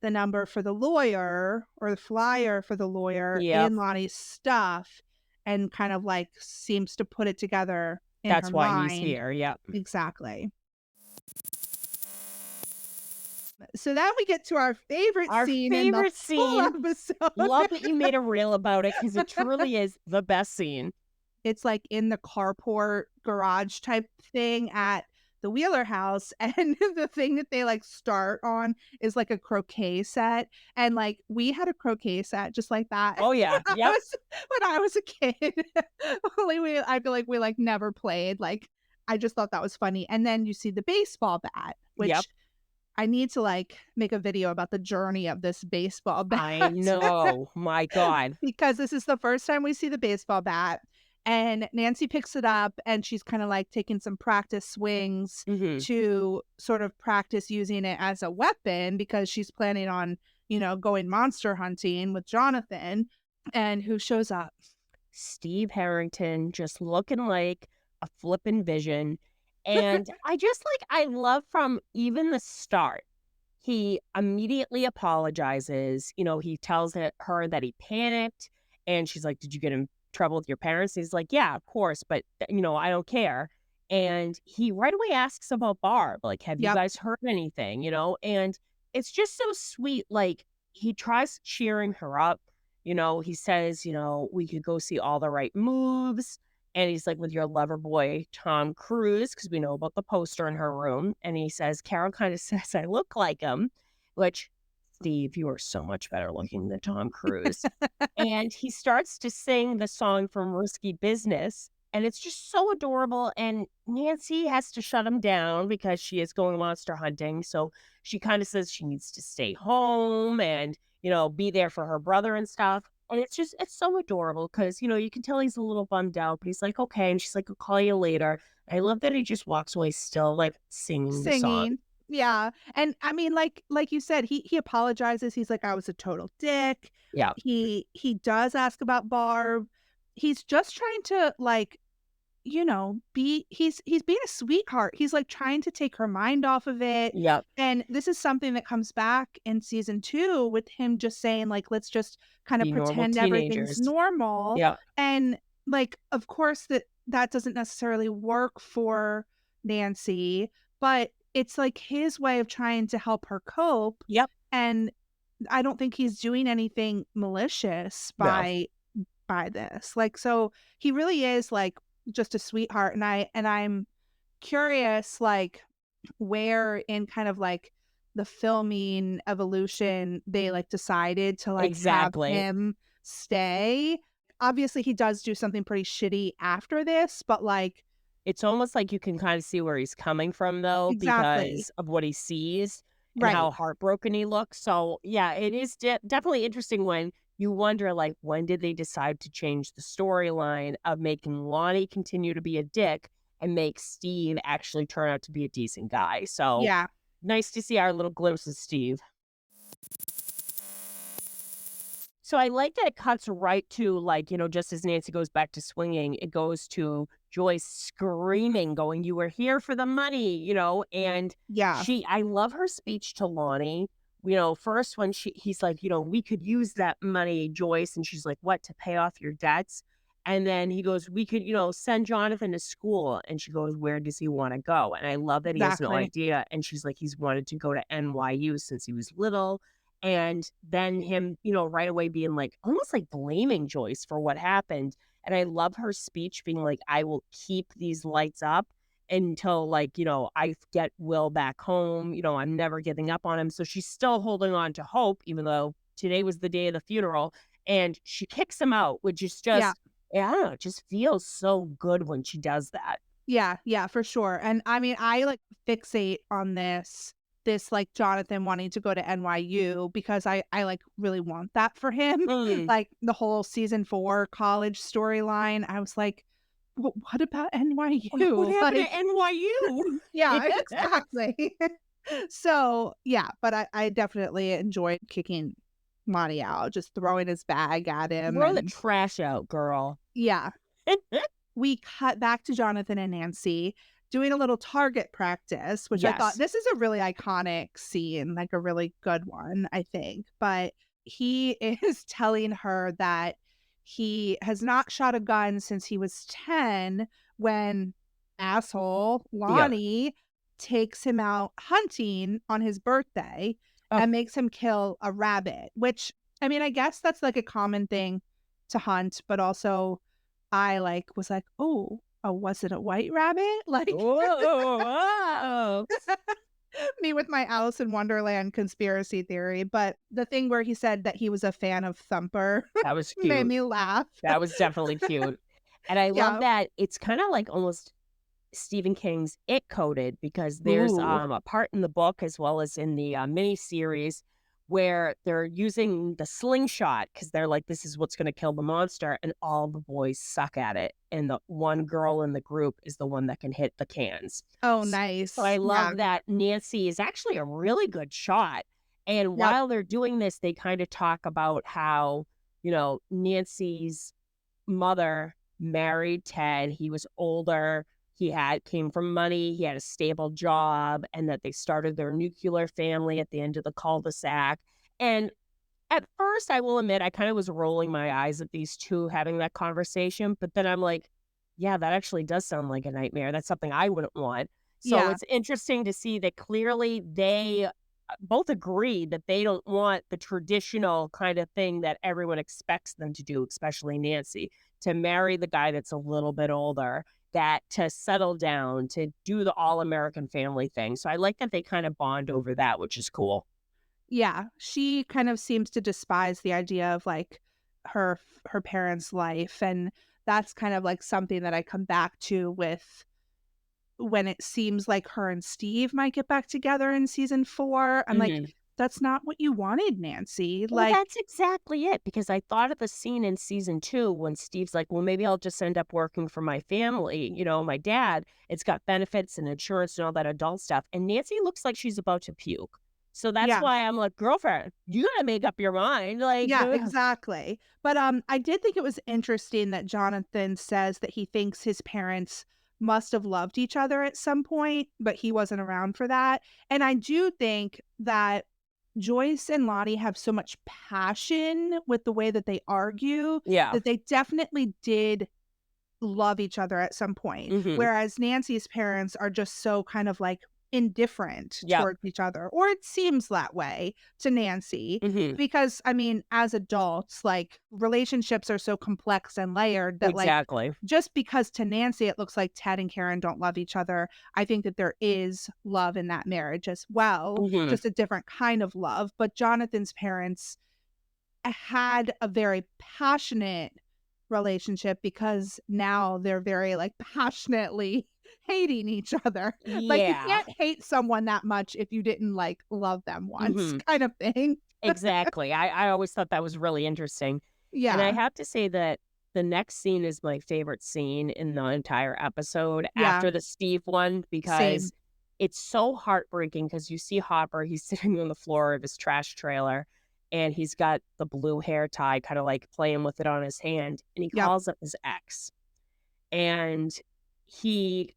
[SPEAKER 1] the number for the lawyer, or the flyer for the lawyer,
[SPEAKER 3] Yep.
[SPEAKER 1] in Lonnie's stuff, and kind of like seems to put it together in
[SPEAKER 3] That's
[SPEAKER 1] her
[SPEAKER 3] why
[SPEAKER 1] mind.
[SPEAKER 3] he's here. Yep.
[SPEAKER 1] Exactly. So then we get to our favorite
[SPEAKER 3] Our
[SPEAKER 1] scene in the
[SPEAKER 3] favorite
[SPEAKER 1] whole
[SPEAKER 3] scene.
[SPEAKER 1] episode.
[SPEAKER 3] Love that you made a reel about it because it truly is the best scene.
[SPEAKER 1] It's like in the carport garage type thing at the Wheeler house, and the thing that they like start on is like a croquet set, and like we had a croquet set just like that.
[SPEAKER 3] Oh, yeah. Yep.
[SPEAKER 1] When I was a kid. Only I feel like we like never played. Like I just thought that was funny. And then you see the baseball bat, which
[SPEAKER 3] Yep.
[SPEAKER 1] I need to like make a video about the journey of this baseball bat.
[SPEAKER 3] I know. My God.
[SPEAKER 1] Because this is the first time we see the baseball bat. And Nancy picks it up, and she's kind of like taking some practice swings
[SPEAKER 3] Hmm.
[SPEAKER 1] to sort of practice using it as a weapon, because she's planning on, going monster hunting with Jonathan. And who shows up?
[SPEAKER 3] Steve Harrington, just looking like a flippin' vision. And I love from even the start, he immediately apologizes. He tells her that he panicked, and she's like, did you get in trouble with your parents? He's like, yeah, of course, but I don't care. And he right away asks about Barb, like, have you
[SPEAKER 1] Yep.
[SPEAKER 3] guys heard anything? And it's just so sweet. Like, he tries cheering her up. He says, we could go see All the Right Moves. And he's like, with your lover boy, Tom Cruise, because we know about the poster in her room. And he says, Carol kind of says, I look like him, which, Steve, you are so much better looking than Tom Cruise. And he starts to sing the song from Risky Business. And it's just so adorable. And Nancy has to shut him down because she is going monster hunting. So she kind of says she needs to stay home and, be there for her brother and stuff. And it's so adorable because, you can tell he's a little bummed out, but he's like, okay. And she's like, I'll call you later. I love that he just walks away still like singing the song.
[SPEAKER 1] Singing. Yeah. And I mean, like you said, he apologizes. He's like, I was a total dick.
[SPEAKER 3] Yeah.
[SPEAKER 1] He does ask about Barb. He's just trying to like, he's being a sweetheart. He's like trying to take her mind off of it.
[SPEAKER 3] Yep.
[SPEAKER 1] And this is something that comes back in season 2 with him just saying like, let's just kind of
[SPEAKER 3] Be normal
[SPEAKER 1] pretend everything's
[SPEAKER 3] teenagers.
[SPEAKER 1] normal.
[SPEAKER 3] Yeah.
[SPEAKER 1] And like, of course that doesn't necessarily work for Nancy, but it's like his way of trying to help her cope.
[SPEAKER 3] Yep.
[SPEAKER 1] And I don't think he's doing anything malicious
[SPEAKER 3] No.
[SPEAKER 1] by this. Like, so he really is like just a sweetheart. And I'm curious, like, where in kind of like the filming evolution they like decided to like
[SPEAKER 3] Exactly.
[SPEAKER 1] have him stay. Obviously he does do something pretty shitty after this, but like
[SPEAKER 3] It's almost like you can kind of see where he's coming from, though,
[SPEAKER 1] exactly
[SPEAKER 3] because of what he sees and
[SPEAKER 1] right.
[SPEAKER 3] how heartbroken he looks. So, yeah, it is definitely interesting when you wonder, like, when did they decide to change the storyline of making Lonnie continue to be a dick and make Steve actually turn out to be a decent guy? So,
[SPEAKER 1] Yeah.
[SPEAKER 3] nice to see our little glimpse of Steve. So I like that it cuts right to, like, just as Nancy goes back to swinging, it goes to Joyce screaming, going, you were here for the money, and
[SPEAKER 1] Yeah.
[SPEAKER 3] I love her speech to Lonnie. First when he's like, we could use that money, Joyce. And she's like, what, to pay off your debts? And then he goes, we could, send Jonathan to school. And she goes, where does he want to go? And I love that he has no
[SPEAKER 1] Exactly.
[SPEAKER 3] idea. And she's like, he's wanted to go to NYU since he was little. And then him, right away being like, almost like blaming Joyce for what happened. And I love her speech being like, I will keep these lights up until like, I get Will back home. I'm never giving up on him. So she's still holding on to hope, even though today was the day of the funeral. And she kicks him out, which is
[SPEAKER 1] Yeah.
[SPEAKER 3] just, I don't know, it just feels so good when she does that.
[SPEAKER 1] Yeah, for sure. And I mean, I like fixate on this like Jonathan wanting to go to NYU because I like really want that for him.
[SPEAKER 3] Mm.
[SPEAKER 1] Like the whole season 4 college storyline. I was like, what about NYU?
[SPEAKER 3] What happened
[SPEAKER 1] Like,
[SPEAKER 3] to NYU?
[SPEAKER 1] yeah, exactly. So yeah, but I definitely enjoyed kicking Monty out, just throwing his bag at him.
[SPEAKER 3] Throw the
[SPEAKER 1] And
[SPEAKER 3] trash out, girl.
[SPEAKER 1] yeah, we cut back to Jonathan and Nancy doing a little target practice, which I thought
[SPEAKER 3] Yes.
[SPEAKER 1] this is a really iconic scene, like a really good one, I think. But he is telling her that he has not shot a gun since he was 10 when asshole
[SPEAKER 3] Yeah.
[SPEAKER 1] Lonnie takes him out hunting on his birthday
[SPEAKER 3] Oh.
[SPEAKER 1] and makes him kill a rabbit, which I mean, I guess that's like a common thing to hunt, but also I like was like, oh, was it a white rabbit? Like
[SPEAKER 3] Whoa.
[SPEAKER 1] me with my Alice in Wonderland conspiracy theory. But the thing where he said that he was a fan of Thumper
[SPEAKER 3] That was
[SPEAKER 1] made
[SPEAKER 3] cute.
[SPEAKER 1] me laugh.
[SPEAKER 3] That was definitely cute. And I love
[SPEAKER 1] Yeah.
[SPEAKER 3] that it's kind of like almost Stephen King's It coded because there's
[SPEAKER 1] Ooh.
[SPEAKER 3] a part in the book as well as in the mini series where they're using the slingshot because they're like, this is what's going to kill the monster. And all the boys suck at it. And the one girl in the group is the one that can hit the cans.
[SPEAKER 1] Oh, nice.
[SPEAKER 3] So I love
[SPEAKER 1] Yeah.
[SPEAKER 3] that Nancy is actually a really good shot. And
[SPEAKER 1] Yep.
[SPEAKER 3] while they're doing this, they kind of talk about how, Nancy's mother married Ted. He was older. He came from money. He had a stable job, and that they started their nuclear family at the end of the cul-de-sac. And at first, I will admit, I kind of was rolling my eyes at these two having that conversation. But then I'm like, yeah, that actually does sound like a nightmare. That's something I wouldn't want. So
[SPEAKER 1] Yeah.
[SPEAKER 3] it's interesting to see that clearly they both agree that they don't want the traditional kind of thing that everyone expects them to do, especially Nancy, to marry the guy that's a little bit older, that to settle down, to do the all American family thing. So I like that they kind of bond over that, which is cool.
[SPEAKER 1] Yeah, she kind of seems to despise the idea of, like, her parents' life, and that's kind of, like, something that I come back to with when it seems like her and Steve might get back together in season 4. I'm like,
[SPEAKER 3] Mhm.
[SPEAKER 1] "That's not what you wanted, Nancy."
[SPEAKER 3] Well,
[SPEAKER 1] Like,
[SPEAKER 3] that's exactly it, because I thought of a scene in season 2 when Steve's like, "Well, maybe I'll just end up working for my family, my dad. It's got benefits and insurance and all that adult stuff." And Nancy looks like she's about to puke. So that's
[SPEAKER 1] yeah.
[SPEAKER 3] why I'm like, "Girlfriend, you gotta make up your mind." Like,
[SPEAKER 1] Yeah,
[SPEAKER 3] ugh.
[SPEAKER 1] exactly. But, I did think it was interesting that Jonathan says that he thinks his parents must have loved each other at some point, but he wasn't around for that. And I do think that Joyce and Lottie have so much passion with the way that they argue
[SPEAKER 3] Yeah.
[SPEAKER 1] that they definitely did love each other at some point,
[SPEAKER 3] Mhm.
[SPEAKER 1] whereas Nancy's parents are just so kind of, like, indifferent
[SPEAKER 3] Yep.
[SPEAKER 1] towards each other, or it seems that way to Nancy,
[SPEAKER 3] Mhm.
[SPEAKER 1] because, I mean, as adults, like, relationships are so complex and layered that, like,
[SPEAKER 3] Exactly.
[SPEAKER 1] just because to Nancy it looks like Ted and Karen don't love each other, I think that there is love in that marriage as well,
[SPEAKER 3] Mhm.
[SPEAKER 1] just a different kind of love. But Jonathan's parents had a very passionate relationship because now they're very, like, passionately hating each other. Like, you
[SPEAKER 3] Yeah.
[SPEAKER 1] can't hate someone that much if you didn't, like, love them once
[SPEAKER 3] Mhm.
[SPEAKER 1] kind of thing.
[SPEAKER 3] Exactly. I always thought that was really interesting. And I
[SPEAKER 1] Yeah,
[SPEAKER 3] have to say that the next scene is my favorite scene in the entire episode
[SPEAKER 1] yeah,
[SPEAKER 3] after the Steve one,
[SPEAKER 1] same.
[SPEAKER 3] because it's so heartbreaking, because you see Hopper, he's sitting on the floor of his trash trailer, and he's got the blue hair tie, kind of like playing with it on his hand, and he
[SPEAKER 1] Yep,
[SPEAKER 3] calls up his ex. And he,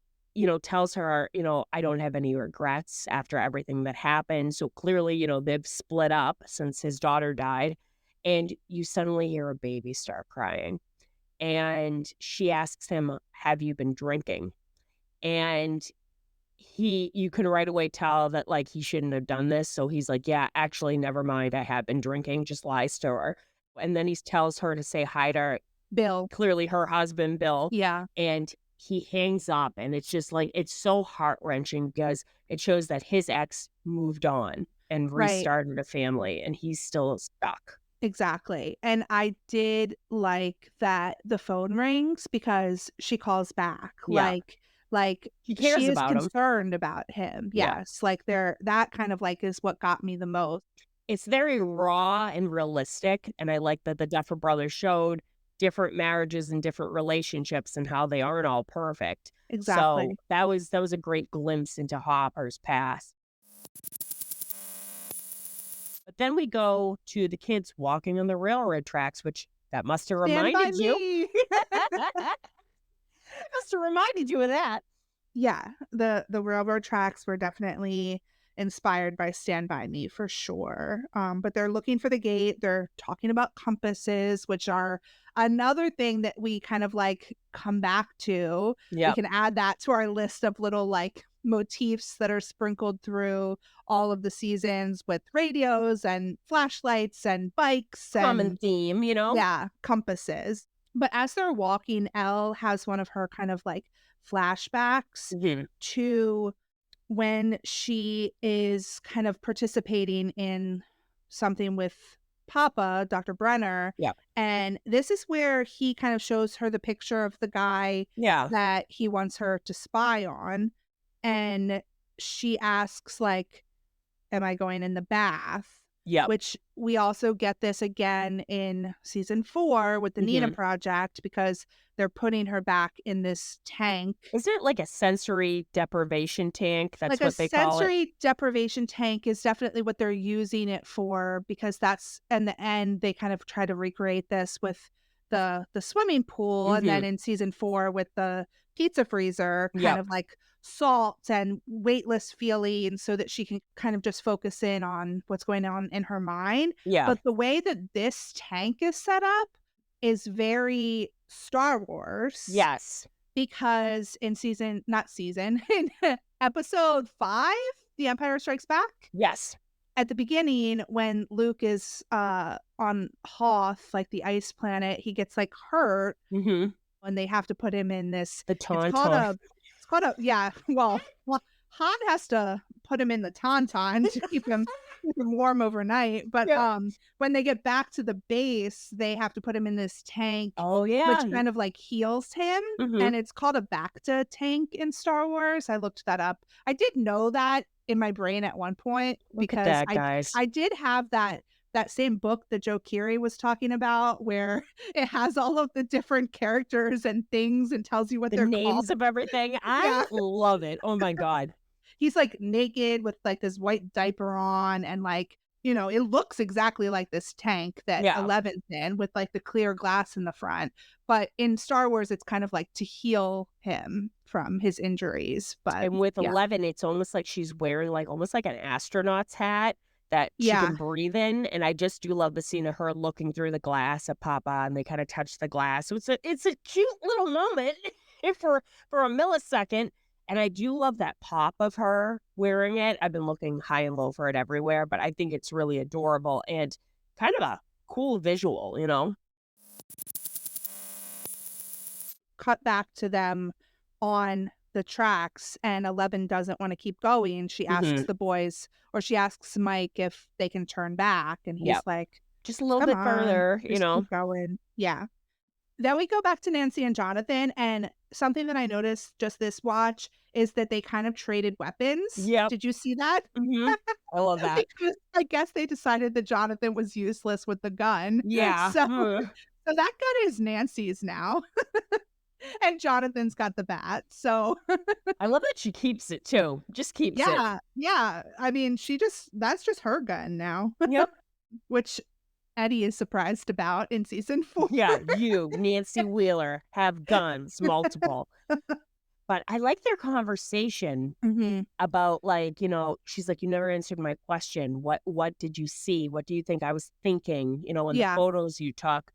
[SPEAKER 3] tells her, "I don't have any regrets after everything that happened." So clearly, they've split up since his daughter died. And you suddenly hear a baby start crying. And she asks him, "Have you been drinking?" And you can right away tell that, like, he shouldn't have done this. So he's like, "Yeah, actually, never mind. I have been drinking." Just lies to her. And then he tells her to say hi to
[SPEAKER 1] Bill.
[SPEAKER 3] clearly her husband, Bill,
[SPEAKER 1] Yeah,
[SPEAKER 3] and he hangs up, and it's just like it's so heart-wrenching because it shows that his ex moved on and
[SPEAKER 1] right.
[SPEAKER 3] restarted a family, and he's still stuck.
[SPEAKER 1] Exactly, and I did like that the phone rings because she calls back,
[SPEAKER 3] Yeah,
[SPEAKER 1] like,
[SPEAKER 3] he
[SPEAKER 1] she
[SPEAKER 3] cares
[SPEAKER 1] is
[SPEAKER 3] about him.
[SPEAKER 1] concerned about him,
[SPEAKER 3] Yeah.
[SPEAKER 1] yes, like, there that kind of, like, is what got me the most.
[SPEAKER 3] It's very raw and realistic, and I like that the Duffer Brothers showed different marriages and different relationships and how they aren't all perfect. So,
[SPEAKER 1] Exactly.
[SPEAKER 3] that was a great glimpse into Hopper's past. But then we go to the kids walking on the railroad tracks, which that must have
[SPEAKER 1] Stand by
[SPEAKER 3] reminded you.
[SPEAKER 1] me.
[SPEAKER 3] Must have reminded you of that.
[SPEAKER 1] Yeah, the railroad tracks were definitely inspired by Stand By Me for sure. But they're looking for the gate. They're talking about compasses, which are another thing that we kind of like come back to. We
[SPEAKER 3] Yep.
[SPEAKER 1] can add that to our list of little like motifs that are sprinkled through all of the seasons with radios and flashlights and bikes
[SPEAKER 3] Common
[SPEAKER 1] and
[SPEAKER 3] theme.
[SPEAKER 1] yeah, compasses. But as they're walking, Elle has one of her kind of like flashbacks
[SPEAKER 3] Mhm.
[SPEAKER 1] to when she is kind of participating in something with Papa, Dr. Brenner.
[SPEAKER 3] Yep.
[SPEAKER 1] And this is where he kind of shows her the picture of the guy
[SPEAKER 3] Yeah.
[SPEAKER 1] that he wants her to spy on. And she asks, like, am I going in the bath?
[SPEAKER 3] Yep.
[SPEAKER 1] Which we also get this again in season 4 with the Nina
[SPEAKER 3] Mhm.
[SPEAKER 1] project because they're putting her back in this tank.
[SPEAKER 3] Is it like a sensory deprivation tank? That's
[SPEAKER 1] Like a
[SPEAKER 3] what they call it?
[SPEAKER 1] sensory deprivation tank is definitely what they're using it for because that's in the end they kind of try to recreate this with the swimming pool, and then
[SPEAKER 3] Mhm.
[SPEAKER 1] in season 4 with the pizza freezer, kind
[SPEAKER 3] Yep.
[SPEAKER 1] of like salt and weightless feeling so that she can kind of just focus in on what's going on in her mind.
[SPEAKER 3] Yeah.
[SPEAKER 1] But the way that this tank is set up is very Star Wars
[SPEAKER 3] Yes.
[SPEAKER 1] because in in episode 5, The Empire Strikes Back,
[SPEAKER 3] Yes.
[SPEAKER 1] at the beginning when Luke is on Hoth, like the ice planet, he gets like hurt
[SPEAKER 3] Mm-hmm.
[SPEAKER 1] when they have to put him in this.
[SPEAKER 3] The
[SPEAKER 1] It's called
[SPEAKER 3] tauntaun.
[SPEAKER 1] a. It's called a. Yeah. Well, Han has to put him in the tauntaun to keep him warm overnight. But
[SPEAKER 3] Yeah.
[SPEAKER 1] when they get back to the base, they have to put him in this tank,
[SPEAKER 3] Oh
[SPEAKER 1] which
[SPEAKER 3] yeah.
[SPEAKER 1] kind of like heals him.
[SPEAKER 3] Mm-hmm.
[SPEAKER 1] And it's called a Bacta tank in Star Wars. I looked that up. I did know that in my brain at one point
[SPEAKER 3] Look at
[SPEAKER 1] because
[SPEAKER 3] that, guys.
[SPEAKER 1] I did have that same book that Joe Keery was talking about where it has all of the different characters and things and tells you what
[SPEAKER 3] The
[SPEAKER 1] they're
[SPEAKER 3] names
[SPEAKER 1] called.
[SPEAKER 3] of everything.
[SPEAKER 1] Yeah.
[SPEAKER 3] I love it. Oh my God.
[SPEAKER 1] He's like naked with like this white diaper on and like, it looks exactly like this tank that
[SPEAKER 3] Yeah.
[SPEAKER 1] Eleven's in with like the clear glass in the front. But in Star Wars, it's kind of like to heal him from his injuries. But
[SPEAKER 3] And with
[SPEAKER 1] yeah.
[SPEAKER 3] 11, it's almost like she's wearing like almost like an astronaut's hat that she
[SPEAKER 1] Yeah.
[SPEAKER 3] can breathe in. And I just do love the scene of her looking through the glass at Papa, and they kind of touch the glass. So it's a cute little moment for a millisecond. And I do love that pop of her wearing it. I've been looking high and low for it everywhere, but I think it's really adorable and kind of a cool visual, you know?
[SPEAKER 1] Cut back to them on the tracks and 11 doesn't want to keep going. She asks
[SPEAKER 3] Mm-hmm.
[SPEAKER 1] the boys or she asks Mike if they can turn back and he's
[SPEAKER 3] Yeah.
[SPEAKER 1] like,
[SPEAKER 3] Just a little
[SPEAKER 1] come
[SPEAKER 3] bit
[SPEAKER 1] on,
[SPEAKER 3] further, you
[SPEAKER 1] just
[SPEAKER 3] know?
[SPEAKER 1] keep going. Yeah. Then we go back to Nancy and Jonathan, and something that I noticed just this watch is that they kind of traded weapons.
[SPEAKER 3] Yep.
[SPEAKER 1] Did you see that?
[SPEAKER 3] Mm-hmm. I love that.
[SPEAKER 1] Because I guess they decided that Jonathan was useless with the gun.
[SPEAKER 3] Yeah.
[SPEAKER 1] So that gun is Nancy's now. And Jonathan's got the bat. So
[SPEAKER 3] I love that she keeps it too. Just keeps it.
[SPEAKER 1] yeah. I mean, that's just her gun now,
[SPEAKER 3] Yep.
[SPEAKER 1] which Eddie is surprised about in season 4.
[SPEAKER 3] Yeah, you, Nancy Wheeler, have guns, multiple. But I like their conversation
[SPEAKER 1] Mhm.
[SPEAKER 3] about like, she's like, you never answered my question. What did you see? What do you think I was thinking, in the
[SPEAKER 1] Yeah.
[SPEAKER 3] photos you took?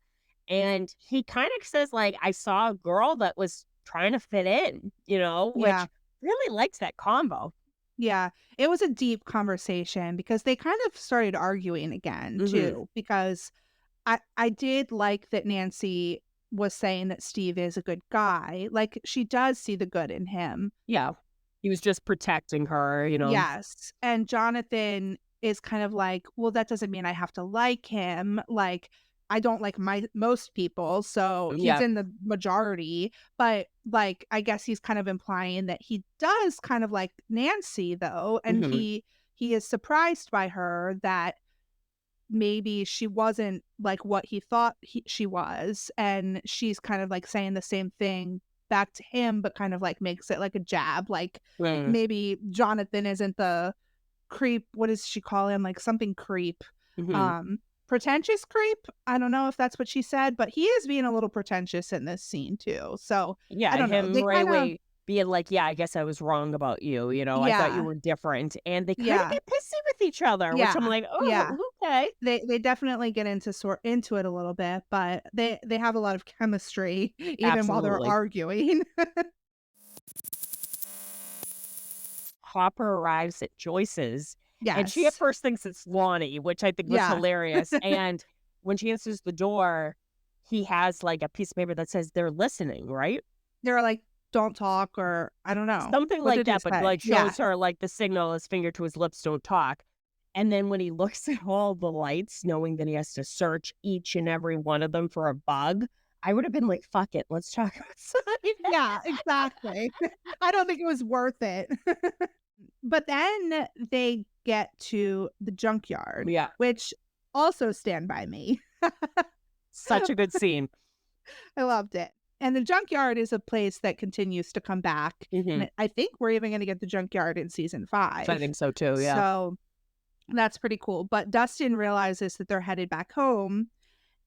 [SPEAKER 3] And he kind of says, like, I saw a girl that was trying to fit in, which
[SPEAKER 1] Yeah.
[SPEAKER 3] really likes that combo.
[SPEAKER 1] Yeah. It was a deep conversation because they kind of started arguing again
[SPEAKER 3] Mhm.
[SPEAKER 1] too, because I did like that Nancy was saying that Steve is a good guy. Like she does see the good in him.
[SPEAKER 3] Yeah. He was just protecting her,
[SPEAKER 1] Yes. And Jonathan is kind of like, well, that doesn't mean I have to like him. Like, I don't like most people, so he's
[SPEAKER 3] Yeah.
[SPEAKER 1] in the majority. But like, I guess he's kind of implying that he does kind of like Nancy though, and
[SPEAKER 3] Mhm.
[SPEAKER 1] he is surprised by her that maybe she wasn't like what he thought she was, and she's kind of like saying the same thing back to him, but kind of like makes it like a jab, like
[SPEAKER 3] Mm.
[SPEAKER 1] maybe Jonathan isn't the creep. What does she call him? Like something creep.
[SPEAKER 3] Mhm.
[SPEAKER 1] Pretentious creep. I don't know if that's what she said, but he is being a little pretentious in this scene too. So I
[SPEAKER 3] Yeah,
[SPEAKER 1] don't know.
[SPEAKER 3] him
[SPEAKER 1] They
[SPEAKER 3] right
[SPEAKER 1] kind of
[SPEAKER 3] away being like, "Yeah, I guess I was wrong about you, I thought you
[SPEAKER 1] yeah,
[SPEAKER 3] were different," and they kinda
[SPEAKER 1] yeah,
[SPEAKER 3] get pissy with each other, which I'm
[SPEAKER 1] yeah,
[SPEAKER 3] like,
[SPEAKER 1] yeah.
[SPEAKER 3] "Oh, okay."
[SPEAKER 1] They definitely get into it a little bit, but they have a lot of chemistry even while they're
[SPEAKER 3] Absolutely.
[SPEAKER 1] arguing.
[SPEAKER 3] Hopper arrives at Joyce's, and she at
[SPEAKER 1] Yes.
[SPEAKER 3] first thinks it's Lonnie, which I think was
[SPEAKER 1] Yeah.
[SPEAKER 3] hilarious, and when she answers the door, he has, like, a piece of paper that says they're listening, right?
[SPEAKER 1] They're like, "Don't talk," or I don't know.
[SPEAKER 3] Something
[SPEAKER 1] What
[SPEAKER 3] like
[SPEAKER 1] did he
[SPEAKER 3] that, but,
[SPEAKER 1] say?
[SPEAKER 3] like,
[SPEAKER 1] Yeah.
[SPEAKER 3] shows her, like, the signal, his finger to his lips, "Don't talk." And then when he looks at all the lights, knowing that he has to search each and every one of them for a bug, I would have been like, "Fuck it, let's talk outside."
[SPEAKER 1] Yeah, exactly. I don't think it was worth it. But then they get to the junkyard,
[SPEAKER 3] Yeah,
[SPEAKER 1] which also Stand By Me.
[SPEAKER 3] such a good scene.
[SPEAKER 1] I loved it. And the junkyard is a place that continues to come back.
[SPEAKER 3] Mhm.
[SPEAKER 1] And I think we're even going to get the junkyard in season
[SPEAKER 3] I
[SPEAKER 1] 5.
[SPEAKER 3] think so too, yeah.
[SPEAKER 1] So that's pretty cool. But Dustin realizes that they're headed back home.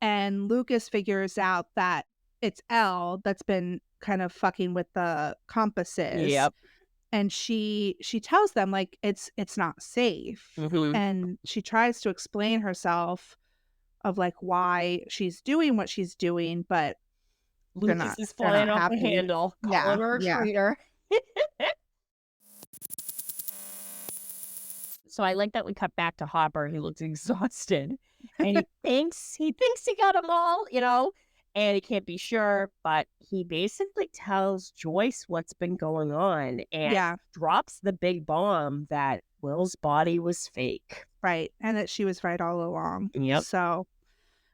[SPEAKER 1] And Lucas figures out that it's Elle that's been kind of fucking with the compasses.
[SPEAKER 3] Yep.
[SPEAKER 1] And she tells them like it's not safe.
[SPEAKER 3] Mhm.
[SPEAKER 1] And she tries to explain herself of like why she's doing what she's doing, but
[SPEAKER 3] Lucas is
[SPEAKER 1] they're
[SPEAKER 3] flying
[SPEAKER 1] not
[SPEAKER 3] off the
[SPEAKER 1] happy.
[SPEAKER 3] handle,
[SPEAKER 1] Yeah,
[SPEAKER 3] calling her a
[SPEAKER 1] yeah.
[SPEAKER 3] traitor. So I like that we cut back to Hopper. He looks exhausted, and he thinks he got them all, and he can't be sure, but he basically tells Joyce what's been going on and
[SPEAKER 1] Yeah,
[SPEAKER 3] drops the big bomb that Will's body was fake.
[SPEAKER 1] right. And that she was right all along.
[SPEAKER 3] Yep.
[SPEAKER 1] So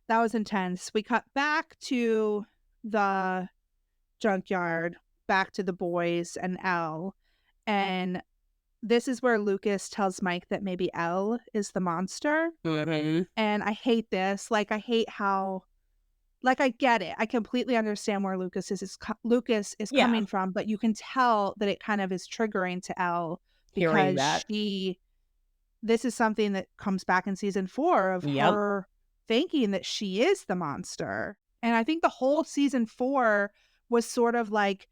[SPEAKER 1] that was intense. We cut back to the junkyard, back to the boys and Elle. And this is where Lucas tells Mike that maybe Elle is the monster.
[SPEAKER 3] Mm-hmm.
[SPEAKER 1] And I hate this. Like, I hate how, like, I get it. I completely understand where Lucas is
[SPEAKER 3] Yeah.
[SPEAKER 1] coming from, but you can tell that it kind of is triggering to Elle
[SPEAKER 3] Hearing
[SPEAKER 1] because
[SPEAKER 3] that.
[SPEAKER 1] this is something that comes back in season 4 of
[SPEAKER 3] Yep.
[SPEAKER 1] her thinking that she is the monster. And I think the whole season 4 was sort of like,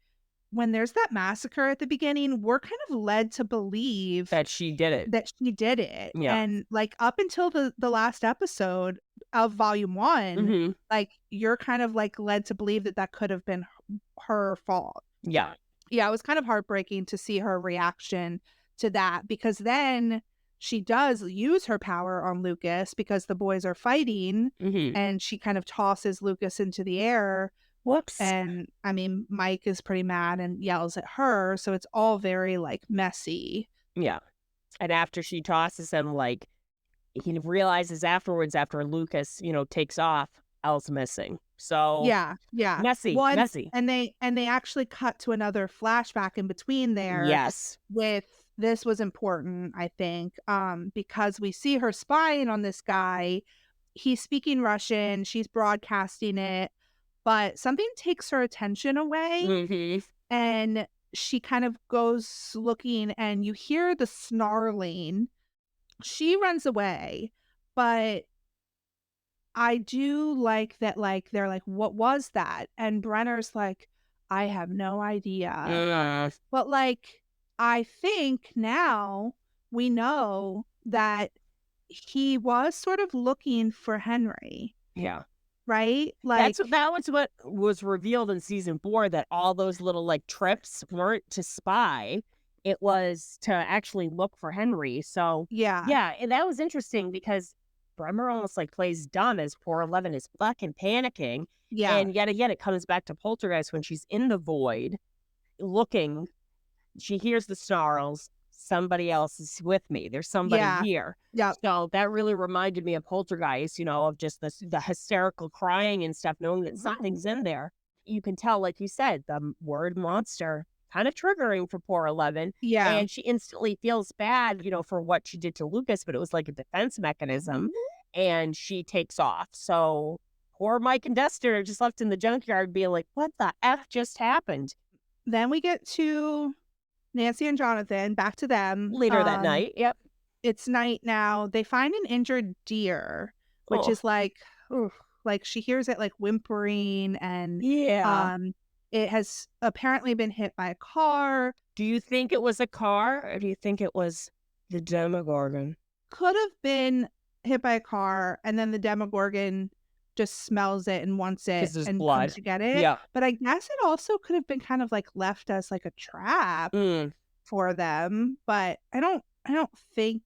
[SPEAKER 1] when there's that massacre at the beginning, we're kind of led to believe
[SPEAKER 3] That she did it.
[SPEAKER 1] that she did it.
[SPEAKER 3] Yeah.
[SPEAKER 1] And like up until the last episode of volume 1,
[SPEAKER 3] Mm-hmm.
[SPEAKER 1] like you're kind of like led to believe that could have been her fault.
[SPEAKER 3] Yeah.
[SPEAKER 1] Yeah, it was kind of heartbreaking to see her reaction to that, because then she does use her power on Lucas because the boys are fighting,
[SPEAKER 3] Mm-hmm.
[SPEAKER 1] and she kind of tosses Lucas into the air.
[SPEAKER 3] Whoops.
[SPEAKER 1] And I mean, Mike is pretty mad and yells at her. So it's all very like messy.
[SPEAKER 3] Yeah. And after she tosses him, like, he realizes afterwards, after Lucas, takes off, Elle's missing. So
[SPEAKER 1] Yeah.
[SPEAKER 3] messy.
[SPEAKER 1] And they actually cut to another flashback in between there.
[SPEAKER 3] Yes.
[SPEAKER 1] With this was important, I think, because we see her spying on this guy. He's speaking Russian. She's broadcasting it. But something takes her attention away,
[SPEAKER 3] Mm-hmm.
[SPEAKER 1] and she kind of goes looking, and you hear the snarling. She runs away, but I do like that, like, they're like, what was that? And Brenner's like, I have no idea. But like, I think now we know that he was sort of looking for Henry.
[SPEAKER 3] Yeah.
[SPEAKER 1] Right? Like,
[SPEAKER 3] That was what was revealed in season 4, that all those little like trips weren't to spy. It was to actually look for Henry. So
[SPEAKER 1] yeah.
[SPEAKER 3] and that was interesting because Bremer almost like plays dumb as poor 11 is fucking panicking.
[SPEAKER 1] Yeah.
[SPEAKER 3] And yet again, it comes back to Poltergeist when she's in the void looking. She hears the snarls. Somebody else is with me. There's somebody here.
[SPEAKER 1] Yeah.
[SPEAKER 3] So that really reminded me of Poltergeist, of just the hysterical crying and stuff, knowing that something's in there. You can tell, like you said, the word monster kind of triggering for poor 11.
[SPEAKER 1] Yeah.
[SPEAKER 3] And she instantly feels bad, for what she did to Lucas, but it was like a defense mechanism. And she takes off. So poor Mike and Dexter are just left in the junkyard being like, what the F just happened?
[SPEAKER 1] Then we get to Nancy and Jonathan, back to them.
[SPEAKER 3] Later that night. Yep.
[SPEAKER 1] It's night now. They find an injured deer, which is like, like she hears it like whimpering, and it has apparently been hit by a car.
[SPEAKER 3] Do you think it was a car, or do you think it was the Demogorgon?
[SPEAKER 1] Could have been hit by a car, and then the Demogorgon just smells it and wants it and
[SPEAKER 3] blood.
[SPEAKER 1] comes to get it.
[SPEAKER 3] Yeah.
[SPEAKER 1] But I guess it also could have been kind of like left as like a trap for them. But I don't think,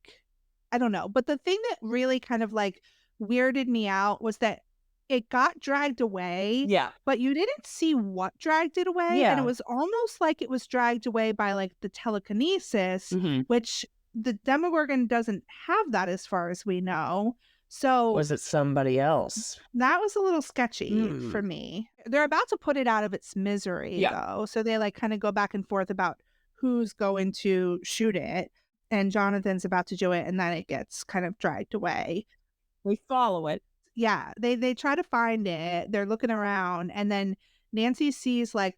[SPEAKER 1] I don't know. But the thing that really kind of like weirded me out was that it got dragged away.
[SPEAKER 3] Yeah.
[SPEAKER 1] But you didn't see what dragged it away.
[SPEAKER 3] Yeah.
[SPEAKER 1] And it was almost like it was dragged away by like the telekinesis, which the Demogorgon doesn't have that as far as we know. So
[SPEAKER 3] was it somebody else?
[SPEAKER 1] That was a little sketchy for me. They're about to put it out of its misery, though. So they like kind of go back and forth about who's going to shoot it. And Jonathan's about to do it, and then it gets kind of dragged away.
[SPEAKER 3] We follow it.
[SPEAKER 1] Yeah, they try to find it. They're looking around, and then Nancy sees like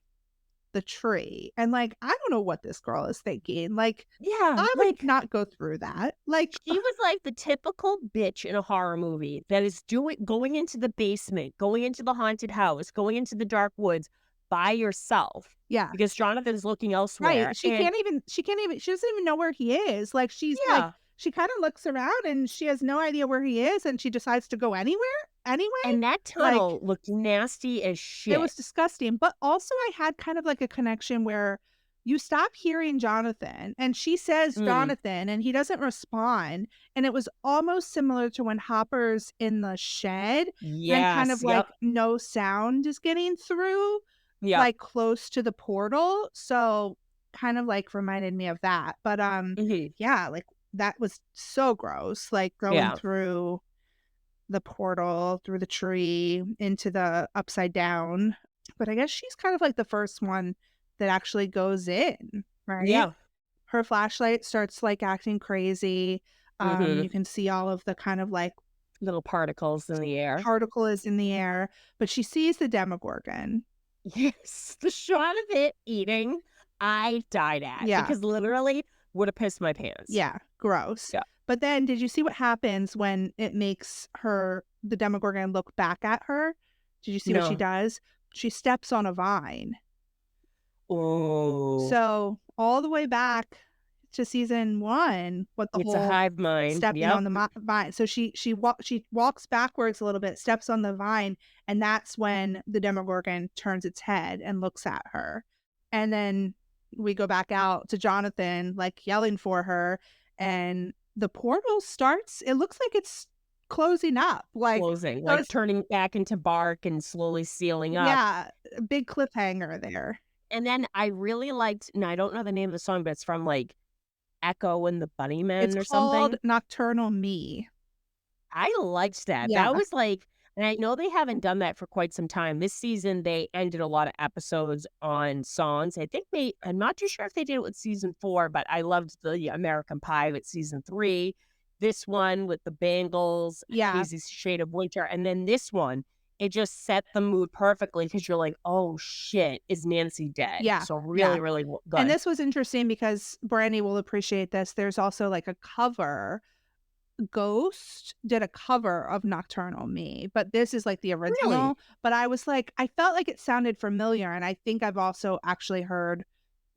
[SPEAKER 1] the tree, and like, I don't know what this girl is thinking. Like, I would not go through that. Like,
[SPEAKER 3] she was like the typical bitch in a horror movie that is going into the basement, going into the haunted house, going into the dark woods by yourself.
[SPEAKER 1] Yeah,
[SPEAKER 3] because Jonathan's looking elsewhere.
[SPEAKER 1] Right. She doesn't even know where he is. Like, she's like, she kind of looks around and she has no idea where he is, and she decides to go anyway.
[SPEAKER 3] And that tunnel looked nasty as shit.
[SPEAKER 1] It was disgusting. But also I had kind of like a connection where you stop hearing Jonathan, and she says
[SPEAKER 3] Mm.
[SPEAKER 1] Jonathan, and he doesn't respond. And it was almost similar to when Hopper's in the shed and kind of
[SPEAKER 3] Yes. Yep.
[SPEAKER 1] like no sound is getting through,
[SPEAKER 3] Yep.
[SPEAKER 1] like close to the portal. So kind of like reminded me of that. But
[SPEAKER 3] Hmm.
[SPEAKER 1] yeah, like that was so gross, like going
[SPEAKER 3] Yeah.
[SPEAKER 1] through the portal, through the tree, into the upside down. But I guess she's kind of like the first one that actually goes in, right?
[SPEAKER 3] Yeah.
[SPEAKER 1] Her flashlight starts like acting crazy.
[SPEAKER 3] Hmm.
[SPEAKER 1] You can see all of the kind of like
[SPEAKER 3] Little particles in the air.
[SPEAKER 1] particle is in the air, but she sees the Demogorgon.
[SPEAKER 3] Yes. The shot of it eating, I died at
[SPEAKER 1] Yeah,
[SPEAKER 3] because literally would have pissed my pants.
[SPEAKER 1] yeah, gross.
[SPEAKER 3] Yeah.
[SPEAKER 1] But then did you see what happens when it makes the Demogorgon look back at her? Did you see what she
[SPEAKER 3] No.
[SPEAKER 1] does? She steps on a vine.
[SPEAKER 3] Oh,
[SPEAKER 1] So all the way back to season 1 with the
[SPEAKER 3] it's a
[SPEAKER 1] whole
[SPEAKER 3] hive mind.
[SPEAKER 1] stepping
[SPEAKER 3] Yep.
[SPEAKER 1] on the vine. So she walks backwards a little bit, steps on the vine, and that's when the Demogorgon turns its head and looks at her. And then we go back out to Jonathan, like yelling for her, and the portal starts. It looks like it's closing up. Like
[SPEAKER 3] Closing, like
[SPEAKER 1] those,
[SPEAKER 3] turning back into bark and slowly sealing up.
[SPEAKER 1] yeah, a big cliffhanger there.
[SPEAKER 3] And then I really liked, and I don't know the name of the song, but it's from like Echo and the
[SPEAKER 1] It's
[SPEAKER 3] Bunnymen or
[SPEAKER 1] called
[SPEAKER 3] something.
[SPEAKER 1] Nocturnal Me.
[SPEAKER 3] I liked that.
[SPEAKER 1] Yeah.
[SPEAKER 3] That was like, and I know they haven't done that for quite some time. This season, they ended a lot of episodes on songs. I think I'm not too sure if they did it with season 4, but I loved the American Pie with season 3. This one with the Bangles,
[SPEAKER 1] Yeah.
[SPEAKER 3] Hazy Shade of Winter. And then this one, it just set the mood perfectly because you're like, oh shit, is Nancy dead?
[SPEAKER 1] Yeah.
[SPEAKER 3] So
[SPEAKER 1] Yeah.
[SPEAKER 3] really, really
[SPEAKER 1] And
[SPEAKER 3] good.
[SPEAKER 1] this was interesting because Brandy will appreciate this. There's also like a cover. Ghost did a cover of Nocturnal Me, but this is like the
[SPEAKER 3] Really?
[SPEAKER 1] original. But I was like, I felt like it sounded familiar. And I think I've also actually heard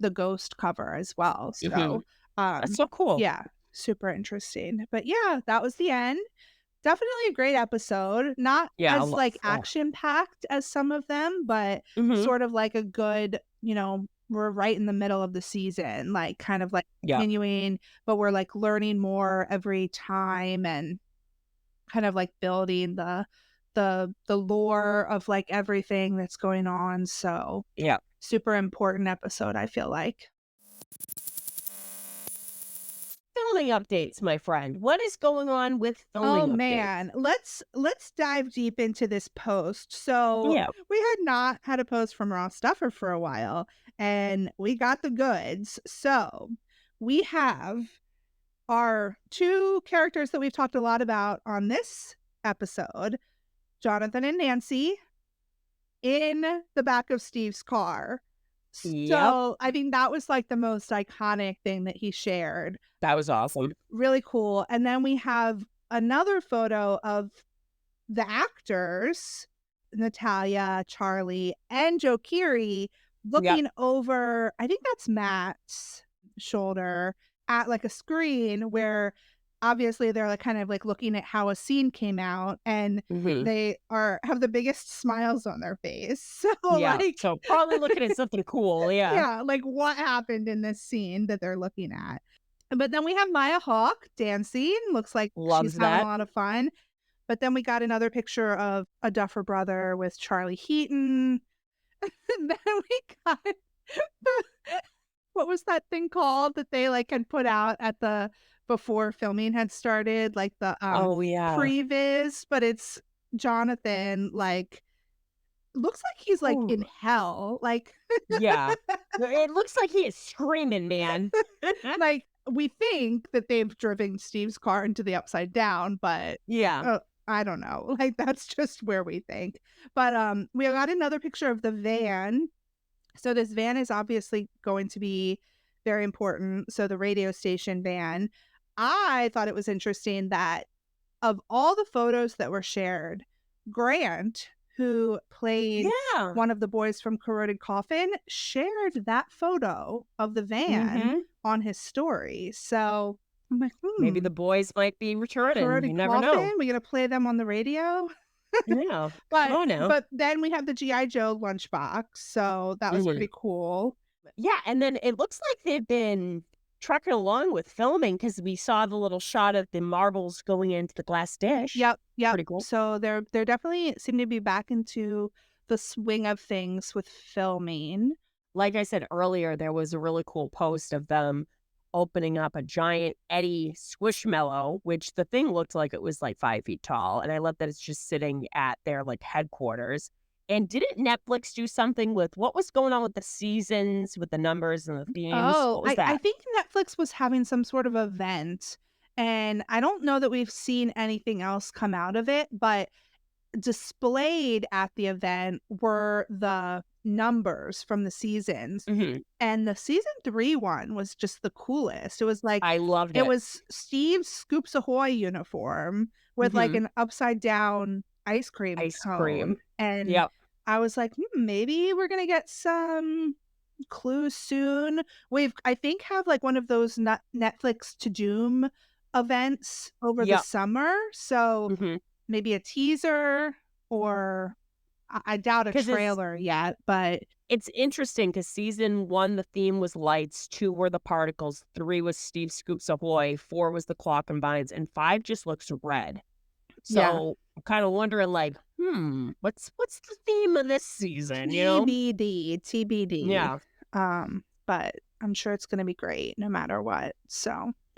[SPEAKER 1] the Ghost cover as well.
[SPEAKER 3] Hmm.
[SPEAKER 1] So,
[SPEAKER 3] That's so cool.
[SPEAKER 1] yeah, super interesting. But yeah, that was the end. Definitely a great episode. Not
[SPEAKER 3] Yeah.
[SPEAKER 1] as like action packed as some of them, but
[SPEAKER 3] Mm-hmm.
[SPEAKER 1] sort of like a good, we're right in the middle of the season, like kind of like
[SPEAKER 3] Yeah.
[SPEAKER 1] continuing, but we're like learning more every time and kind of like building the lore of like everything that's going on. So
[SPEAKER 3] Yeah.
[SPEAKER 1] super important episode, I feel like.
[SPEAKER 3] Filming updates, my friend. What is going on with
[SPEAKER 1] Oh
[SPEAKER 3] filming updates?
[SPEAKER 1] man, let's dive deep into this post. So
[SPEAKER 3] Yeah.
[SPEAKER 1] we had not had a post from Raw Stuffer for a while, and we got the goods. So we have our two characters that we've talked a lot about on this episode, Jonathan and Nancy, in the back of Steve's car.
[SPEAKER 3] Yep.
[SPEAKER 1] So I think that was like the most iconic thing that he shared.
[SPEAKER 3] That was awesome.
[SPEAKER 1] Really cool. And then we have another photo of the actors, Natalia, Charlie, and Joe Keery,
[SPEAKER 3] Yep.
[SPEAKER 1] looking over, I think that's Matt's shoulder, at like a screen where obviously they're like kind of like looking at how a scene came out, and
[SPEAKER 3] Hmm.
[SPEAKER 1] they have the biggest smiles on their face. So
[SPEAKER 3] Yeah.
[SPEAKER 1] like,
[SPEAKER 3] So probably looking at something cool. Yeah.
[SPEAKER 1] yeah, like what happened in this scene that they're looking at. But then we have Maya Hawke dancing. Looks like she's
[SPEAKER 3] Loves
[SPEAKER 1] having a
[SPEAKER 3] that.
[SPEAKER 1] lot of fun. But then we got another picture of a Duffer brother with Charlie Heaton. And then we got what was that thing called that they like had put out at the before filming had started, like the
[SPEAKER 3] Oh yeah.
[SPEAKER 1] previs, but it's Jonathan, like looks like he's like in
[SPEAKER 3] Ooh.
[SPEAKER 1] hell. Like
[SPEAKER 3] Yeah. It looks like he is screaming, man.
[SPEAKER 1] like we think that they've driven Steve's car into the upside down, but
[SPEAKER 3] Yeah.
[SPEAKER 1] I don't know. Like that's just where we think. But we got another picture of the van. So this van is obviously going to be very important. So the radio station van. I thought it was interesting that of all the photos that were shared, Grant, who played
[SPEAKER 3] Yeah.
[SPEAKER 1] one of the boys from Corroded Coffin, shared that photo of the van
[SPEAKER 3] Hmm.
[SPEAKER 1] on his story. So I'm like,
[SPEAKER 3] Maybe the boys might be returning.
[SPEAKER 1] Corroded
[SPEAKER 3] You never
[SPEAKER 1] Coffin?
[SPEAKER 3] know.
[SPEAKER 1] We gonna play them on the radio?
[SPEAKER 3] Yeah.
[SPEAKER 1] But
[SPEAKER 3] Oh no.
[SPEAKER 1] but then we have the G.I. Joe lunchbox, so that was
[SPEAKER 3] Mhm.
[SPEAKER 1] pretty cool.
[SPEAKER 3] Yeah, and then it looks like they've been trucking along with filming because we saw the little shot of the marbles going into the glass dish.
[SPEAKER 1] Yep, yep.
[SPEAKER 3] Pretty cool.
[SPEAKER 1] So they're definitely seem to be back into the swing of things with filming.
[SPEAKER 3] Like I said earlier, there was a really cool post of them opening up a giant Eddie Squishmallow, which the thing looked like it was like 5 feet tall. And I love that it's just sitting at their like headquarters. And didn't Netflix do something with what was going on with the seasons, with the numbers and the themes?
[SPEAKER 1] Oh,
[SPEAKER 3] What was
[SPEAKER 1] I
[SPEAKER 3] that?
[SPEAKER 1] think Netflix was having some sort of event, and I don't know that we've seen anything else come out of it, but displayed at the event were the numbers from the seasons.
[SPEAKER 3] Hmm.
[SPEAKER 1] And the season 3 one was just the coolest. It was like
[SPEAKER 3] I loved
[SPEAKER 1] it
[SPEAKER 3] it.
[SPEAKER 1] was Steve's Scoops Ahoy uniform with like
[SPEAKER 3] Hmm.
[SPEAKER 1] an upside down ice cream
[SPEAKER 3] Ice
[SPEAKER 1] cone.
[SPEAKER 3] cream.
[SPEAKER 1] And
[SPEAKER 3] Yep.
[SPEAKER 1] I was like, maybe we're gonna get some clues soon. I think have like one of those Netflix to Doom events over the
[SPEAKER 3] Yep.
[SPEAKER 1] summer. So
[SPEAKER 3] Hmm.
[SPEAKER 1] maybe a teaser or I doubt a
[SPEAKER 3] Because
[SPEAKER 1] trailer yet, but
[SPEAKER 3] it's interesting because season 1, the theme was lights, 2 were the particles, 3 was Steve Scoops Ahoy, 4 was the clock and vines, and 5 just looks red.
[SPEAKER 1] yeah,
[SPEAKER 3] So I'm kind of wondering, like, what's the theme of this season? You know?
[SPEAKER 1] TBD, TBD.
[SPEAKER 3] Yeah.
[SPEAKER 1] But I'm sure it's gonna be great no matter what.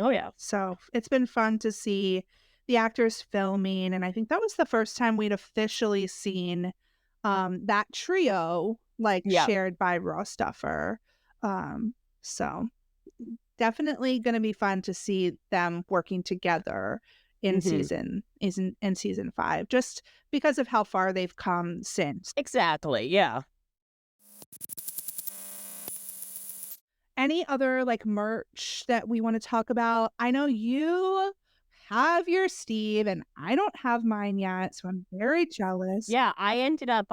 [SPEAKER 3] Oh yeah.
[SPEAKER 1] So it's been fun to see the actors filming, and I think that was the first time we'd officially seen that trio like
[SPEAKER 3] Yeah.
[SPEAKER 1] shared by Raw Stuffer. So definitely going to be fun to see them working together in
[SPEAKER 3] Hmm.
[SPEAKER 1] season 5, just because of how far they've come since.
[SPEAKER 3] Exactly. Yeah.
[SPEAKER 1] Any other like merch that we want to talk about? I know you have your Steve and I don't have mine yet, so I'm very jealous.
[SPEAKER 3] Yeah, I ended up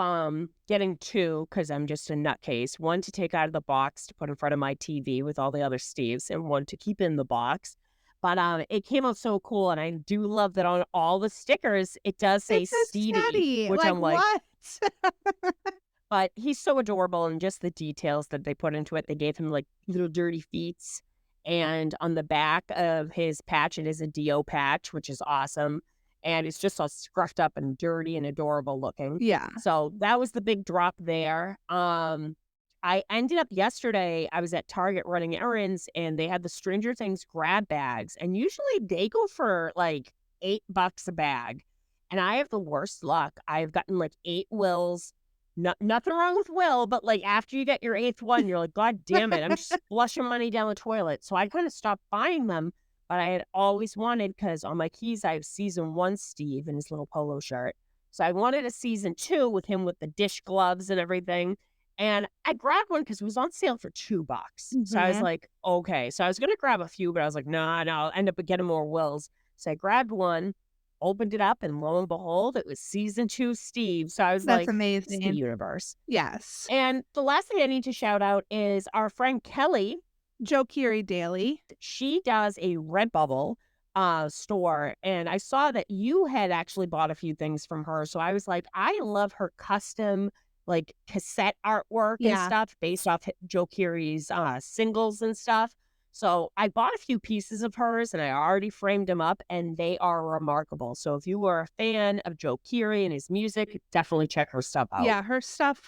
[SPEAKER 3] getting 2 because I'm just a nutcase. One to take out of the box to put in front of my TV with all the other Steves, and one to keep in the box. But it came out so cool, and I do love that on all the stickers it does say
[SPEAKER 1] It's a
[SPEAKER 3] Steedy,
[SPEAKER 1] steady.
[SPEAKER 3] which
[SPEAKER 1] Like
[SPEAKER 3] I'm like,
[SPEAKER 1] what?
[SPEAKER 3] but he's so adorable, and just the details that they put into it. They gave him like little dirty feets, and on the back of his patch, it is a Dio patch, which is awesome. And it's just all scruffed up and dirty and adorable looking.
[SPEAKER 1] Yeah.
[SPEAKER 3] So that was the big drop there. I ended up yesterday, I was at Target running errands and they had the Stranger Things grab bags. And usually they go for like $8 a bag. And I have the worst luck. I've gotten like 8 Wills. Nothing wrong with Will, but like after you get your 8th one, you're like, God damn it, I'm just flushing money down the toilet. So I kind of stopped buying them, but I had always wanted, because on my keys, I have season 1 Steve in his little polo shirt. So I wanted a season 2 with him with the dish gloves and everything. And I grabbed one because it was on sale for $2. So I was
[SPEAKER 1] Mhm.
[SPEAKER 3] like, okay. So I was going to grab a few, but I was like, no, I'll end up getting more Wills. So I grabbed one, opened it up, and lo and behold, it was season 2 Steve. So I was
[SPEAKER 1] That's
[SPEAKER 3] like, it's the
[SPEAKER 1] amazing.
[SPEAKER 3] universe.
[SPEAKER 1] Yes.
[SPEAKER 3] And the last thing I need to shout out is our friend Kelly.
[SPEAKER 1] Joe Curie Daily.
[SPEAKER 3] She does a Redbubble store, and I saw that you had actually bought a few things from her. So I was like, I love her custom like cassette artwork and
[SPEAKER 1] Yeah.
[SPEAKER 3] stuff based off Joe Curie's singles and stuff. So I bought a few pieces of hers and I already framed them up, and they are remarkable. So if you were a fan of Joe Curie and his music, definitely check her stuff out.
[SPEAKER 1] Yeah, her stuff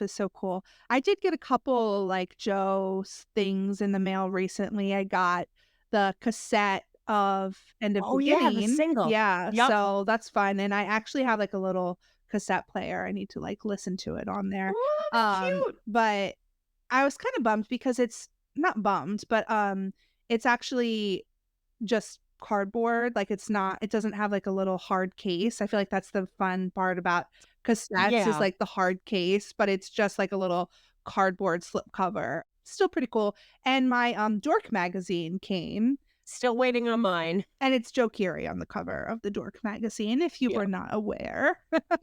[SPEAKER 1] is so cool. I did get a couple like Joe's things in the mail recently. I got the cassette of End of
[SPEAKER 3] Oh yeah, the
[SPEAKER 1] Beginning.
[SPEAKER 3] single.
[SPEAKER 1] Yeah,
[SPEAKER 3] Yep.
[SPEAKER 1] so that's fun. And I actually have like a little cassette player. I need to like listen to it on there.
[SPEAKER 3] Oh, that's cute.
[SPEAKER 1] But I was kind of bummed because it's not bummed, but it's actually just cardboard. Like it doesn't have like a little hard case. I feel like that's the fun part about cassettes is
[SPEAKER 3] Yeah.
[SPEAKER 1] like the hard case, but it's just like a little cardboard slip cover. Still pretty cool. And my Dork magazine came,
[SPEAKER 3] Still waiting on mine.
[SPEAKER 1] and it's Joe Curie on the cover of the Dork magazine, if you
[SPEAKER 3] Yeah.
[SPEAKER 1] were not aware.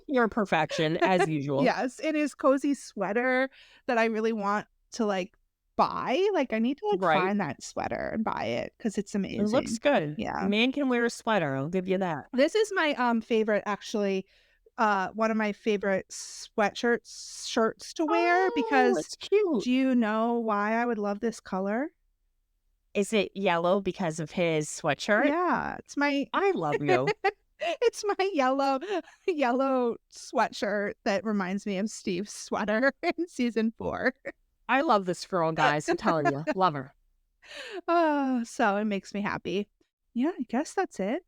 [SPEAKER 3] Your perfection, as usual.
[SPEAKER 1] Yes, it is cozy sweater that I really want to like buy. Like I need to like
[SPEAKER 3] Right.
[SPEAKER 1] find that sweater and buy it because it's amazing.
[SPEAKER 3] It looks good.
[SPEAKER 1] Yeah.
[SPEAKER 3] Man can wear a sweater, I'll give you that.
[SPEAKER 1] This is my favorite actually one of my favorite shirts to wear
[SPEAKER 3] Oh,
[SPEAKER 1] because
[SPEAKER 3] it's cute.
[SPEAKER 1] do you know why I would love this color?
[SPEAKER 3] Is it yellow because of his sweatshirt?
[SPEAKER 1] Yeah, it's my
[SPEAKER 3] I love you.
[SPEAKER 1] it's my yellow sweatshirt that reminds me of Steve's sweater in season 4.
[SPEAKER 3] I love this girl, guys. I'm telling you. Love her.
[SPEAKER 1] Oh, so it makes me happy. Yeah, I guess that's it.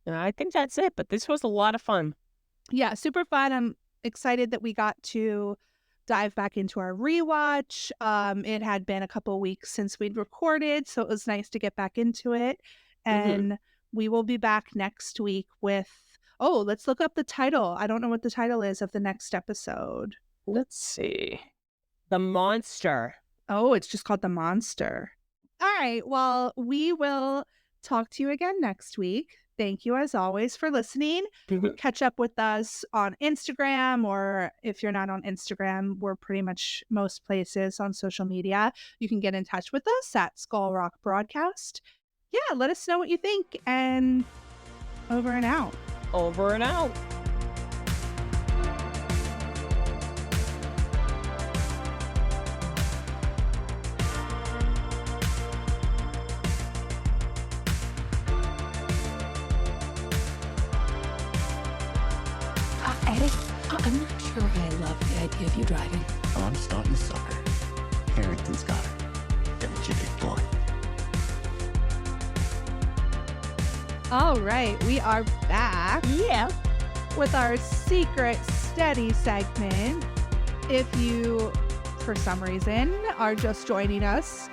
[SPEAKER 3] And I think that's it, but this was a lot of fun.
[SPEAKER 1] Yeah, super fun. I'm excited that we got to dive back into our rewatch. It had been a couple weeks since we'd recorded, so it was nice to get back into it.
[SPEAKER 3] Mhm.
[SPEAKER 1] And we will be back next week with, oh, let's look up the title. I don't know what the title is of the next episode.
[SPEAKER 3] Let's see. The monster.
[SPEAKER 1] Oh, it's just called The Monster. All right. Well, we will talk to you again next week. Thank you, as always, for listening. Catch up with us on Instagram, or if you're not on Instagram, we're pretty much most places on social media. You can get in touch with us at Skull Rock Broadcast. Yeah, let us know what you think, and over and out.
[SPEAKER 3] Over and out.
[SPEAKER 4] Eddie, I'm not sure I love the idea of you driving.
[SPEAKER 2] Oh, I'm starting to suck her. Harrington's got her. That was your big boy.
[SPEAKER 1] All right, we are back
[SPEAKER 3] Yeah.
[SPEAKER 1] with our secret study segment. If you, for some reason, are just joining us,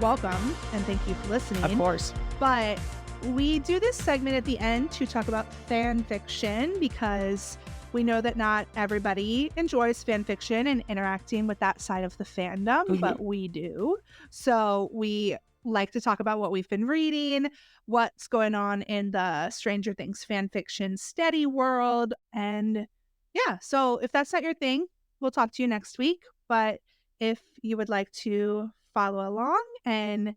[SPEAKER 1] welcome and thank you for listening.
[SPEAKER 3] Of course.
[SPEAKER 1] But we do this segment at the end to talk about fan fiction because we know that not everybody enjoys fan fiction and interacting with that side of the fandom, but we do. So we like to talk about what we've been reading, what's going on in the Stranger Things fan fiction steady world. And yeah, so if that's not your thing, we'll talk to you next week. But if you would like to follow along and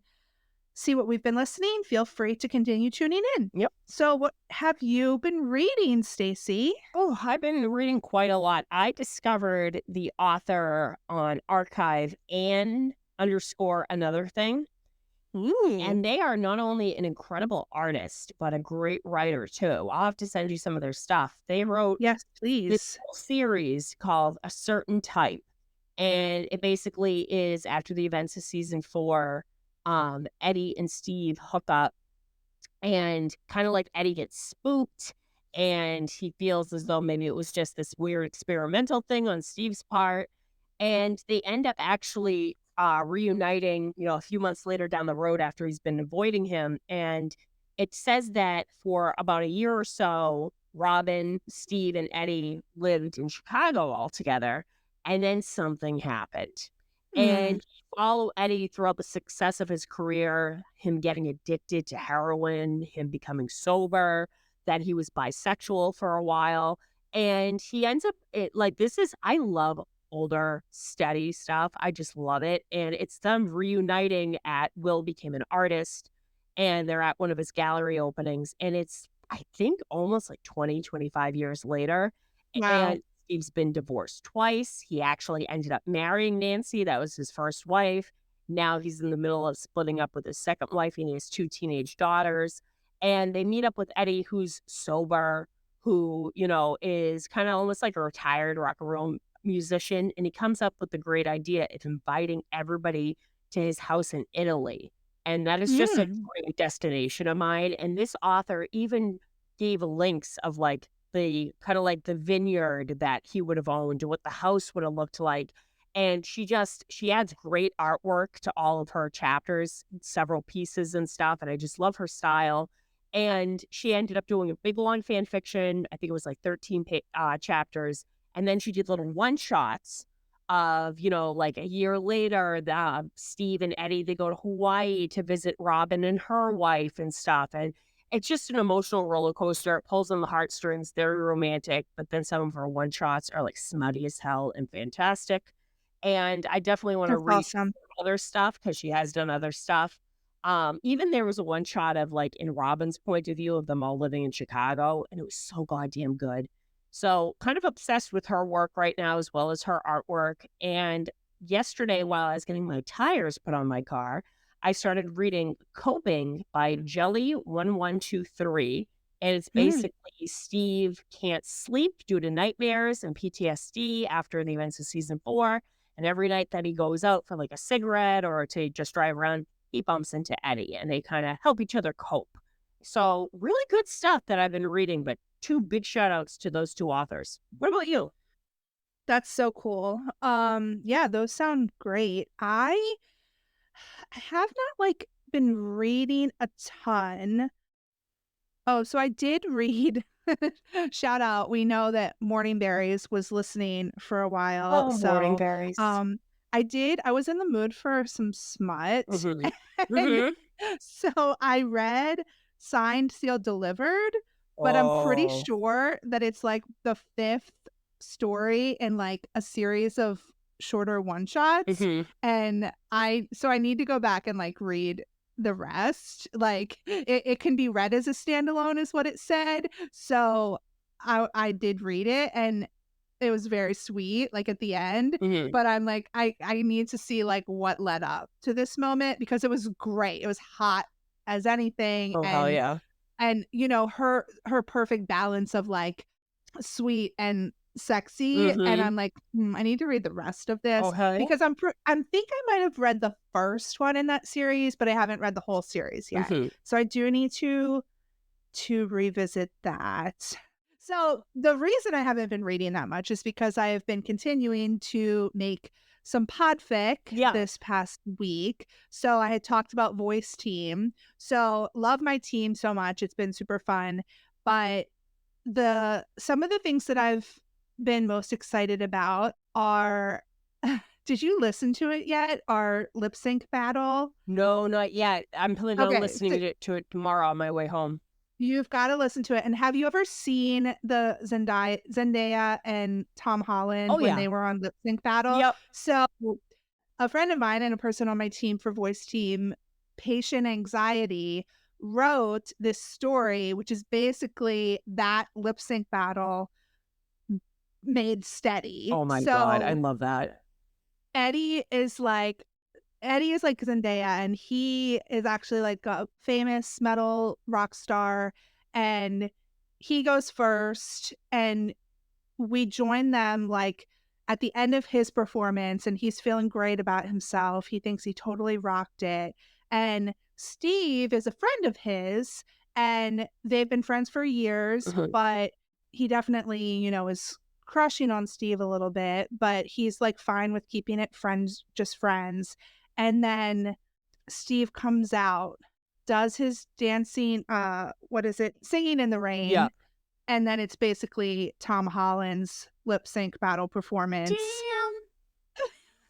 [SPEAKER 1] see what we've been listening, feel free to continue tuning in.
[SPEAKER 3] Yep.
[SPEAKER 1] So what have you been reading, Stacy?
[SPEAKER 3] Oh, I've been reading quite a lot. I discovered the author on Archive _another thing.
[SPEAKER 1] Ooh.
[SPEAKER 3] And they are not only an incredible artist, but a great writer too. I'll have to send you some of their stuff. They wrote
[SPEAKER 1] Yes,
[SPEAKER 3] this
[SPEAKER 1] please.
[SPEAKER 3] whole series called A Certain Type. And it basically is after the events of season 4, Eddie and Steve hook up, and kind of like Eddie gets spooked and he feels as though maybe it was just this weird experimental thing on Steve's part. And they end up actually reuniting, a few months later down the road after he's been avoiding him. And it says that for about a year or so, Robin, Steve, and Eddie lived in Chicago all together. And then something happened. And you follow Eddie throughout the success of his career, him getting addicted to heroin, him becoming sober, that he was bisexual for a while. And he ends up, I love older, steady stuff. I just love it. And it's them reuniting at Will became an artist, and they're at one of his gallery openings. And it's, I think, almost like 20, 25 years later.
[SPEAKER 1] Wow.
[SPEAKER 3] And Steve's been divorced twice. He actually ended up marrying Nancy. That was his first wife. Now he's in the middle of splitting up with his second wife, and he has 2 teenage daughters. And they meet up with Eddie, who's sober, who, is kind of almost like a retired rock and roll musician. And he comes up with the great idea of inviting everybody to his house in Italy. And that is just a great destination of mine. And this author even gave links of the kind of like the vineyard that he would have owned, what the house would have looked like. And she adds great artwork to all of her chapters, several pieces and stuff. And I just love her style. And she ended up doing a big long fan fiction. I think it was like 13 chapters. And then she did little one shots of, like a year later, Steve and Eddie, they go to Hawaii to visit Robin and her wife and stuff. And it's just an emotional roller coaster. It pulls on the heartstrings, very romantic, but then some of her one shots are like smutty as hell and fantastic. And I definitely want to
[SPEAKER 1] That's
[SPEAKER 3] read
[SPEAKER 1] awesome.
[SPEAKER 3] other stuff because she has done other stuff. Even there was a one shot of like in Robin's point of view of them all living in Chicago, and it was so goddamn good. So kind of obsessed with her work right now as well as her artwork. And yesterday, while I was getting my tires put on my car, I started reading Coping by Jelly1123. And it's
[SPEAKER 1] Mm.
[SPEAKER 3] basically Steve can't sleep due to nightmares and PTSD after the events of season 4. And every night that he goes out for like a cigarette or to just drive around, he bumps into Eddie and they kind of help each other cope. So really good stuff that I've been reading, but two big shout outs to those two authors. What about you?
[SPEAKER 1] That's so cool. Yeah, those sound great. I have not like been reading a ton. Oh, so I did read shout out. We know that Morning Berries was listening for a while.
[SPEAKER 3] Oh, morning
[SPEAKER 1] So
[SPEAKER 3] berries.
[SPEAKER 1] um I was in the mood for some smut.
[SPEAKER 3] Mm-hmm.
[SPEAKER 1] And
[SPEAKER 3] Mm-hmm.
[SPEAKER 1] so I read Signed, Sealed, Delivered, but I'm pretty
[SPEAKER 3] Oh.
[SPEAKER 1] sure that it's like the fifth story in like a series of shorter one shots.
[SPEAKER 3] Mm-hmm.
[SPEAKER 1] And I need to go back and like read the rest. Like it can be read as a standalone is what it said. So I did read it and it was very sweet, like at the end.
[SPEAKER 3] Mm-hmm.
[SPEAKER 1] But I'm like, I need to see like what led up to this moment because it was great. It was hot as anything.
[SPEAKER 3] Oh, hell yeah.
[SPEAKER 1] And you know, her perfect balance of like sweet and sexy. And
[SPEAKER 3] Mm-hmm.
[SPEAKER 1] I'm like, I need to read the rest of
[SPEAKER 3] Oh,
[SPEAKER 1] this
[SPEAKER 3] hell yeah.
[SPEAKER 1] because I think I might have read the first one in that series, but I haven't read the whole series yet.
[SPEAKER 3] Mm-hmm.
[SPEAKER 1] So I do need to revisit that. So the reason I haven't been reading that much is because I have been continuing to make some podfic
[SPEAKER 3] Yeah.
[SPEAKER 1] this past week. So I had talked about voice team. So love my team so much. It's been super fun. But some of the things that I've been most excited about are did you listen to it yet? Our lip sync battle?
[SPEAKER 3] No, not yet. I'm planning on
[SPEAKER 1] Okay,
[SPEAKER 3] listening to it tomorrow on my way home.
[SPEAKER 1] you've got to listen to it. And have you ever seen the Zendaya and Tom Holland
[SPEAKER 3] Oh,
[SPEAKER 1] when
[SPEAKER 3] yeah.
[SPEAKER 1] they were on lip sync battle?
[SPEAKER 3] Yep.
[SPEAKER 1] So a friend of mine and a person on my team for voice team, Patient Anxiety, wrote this story, which is basically that lip sync battle made steady.
[SPEAKER 3] Oh, my God. I
[SPEAKER 1] So
[SPEAKER 3] love that.
[SPEAKER 1] Eddie is like Zendaya, and he is actually like a famous metal rock star, and he goes first, and we join them like at the end of his performance, and he's feeling great about himself. He thinks he totally rocked it. And Steve is a friend of his, and they've been friends for years,
[SPEAKER 3] Mhm.
[SPEAKER 1] but he definitely, you know, is crushing on Steve a little bit, but he's like fine with keeping it friends, just friends. And then Steve comes out, does his dancing, what is it? Singing in the
[SPEAKER 3] Yeah.
[SPEAKER 1] Rain, and then it's basically Tom Holland's lip sync battle performance,
[SPEAKER 3] Damn.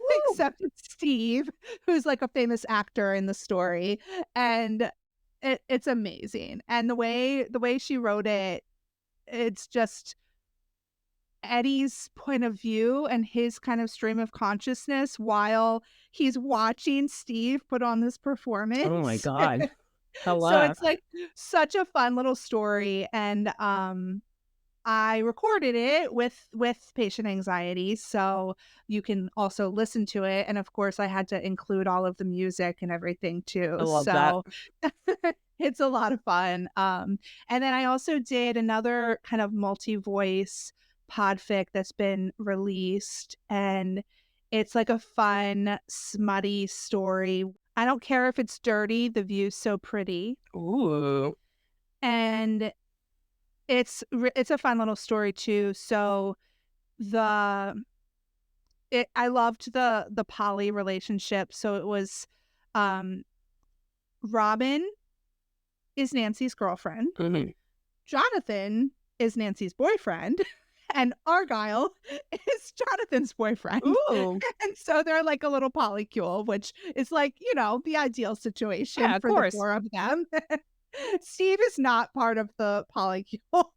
[SPEAKER 3] Woo.
[SPEAKER 1] except it's Steve, who's like a famous actor in the story, and it's amazing. And the way she wrote it, it's just Eddie's point of view and his kind of stream of consciousness while he's watching Steve put on this
[SPEAKER 3] Oh, my
[SPEAKER 1] performance.
[SPEAKER 3] God.
[SPEAKER 1] So
[SPEAKER 3] Hello.
[SPEAKER 1] it's like such a fun little story, and I recorded it with Patient Anxiety, so you can also listen to it. And of course, I had to include all of the music and everything too.
[SPEAKER 3] I love that.
[SPEAKER 1] So it's a lot of fun. And then I also did another kind of multi-voice podfic that's been released, and it's like a fun, smutty story. I don't care if it's dirty, the view's so pretty.
[SPEAKER 3] Ooh.
[SPEAKER 1] And it's a fun little story too. So the I loved the poly relationship. So it was um Robin is Nancy's girlfriend,
[SPEAKER 3] Mhm.
[SPEAKER 1] Jonathan is Nancy's boyfriend, and Argyle is Jonathan's boyfriend.
[SPEAKER 3] Ooh.
[SPEAKER 1] And so they're like a little polycule, which is like, you know, the ideal situation
[SPEAKER 3] Yeah, of
[SPEAKER 1] for the
[SPEAKER 3] course.
[SPEAKER 1] four of them. Steve is not part of the polycule.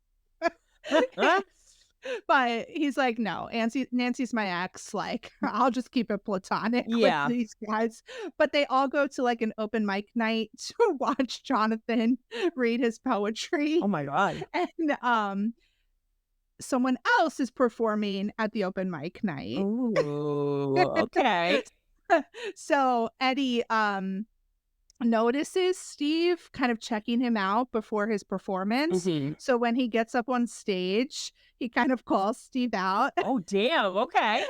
[SPEAKER 1] But he's like, no, Nancy's my ex. Like, I'll just keep it platonic with
[SPEAKER 3] Yeah.
[SPEAKER 1] these guys. But they all go to like an open mic night to watch Jonathan read his poetry.
[SPEAKER 3] Oh, my God.
[SPEAKER 1] And someone else is performing at the open mic night.
[SPEAKER 3] Ooh, okay.
[SPEAKER 1] So Eddie notices Steve kind of checking him out before his performance.
[SPEAKER 3] hmm
[SPEAKER 1] So when he gets up on stage, he kind of calls Steve out.
[SPEAKER 3] Oh, damn. Okay.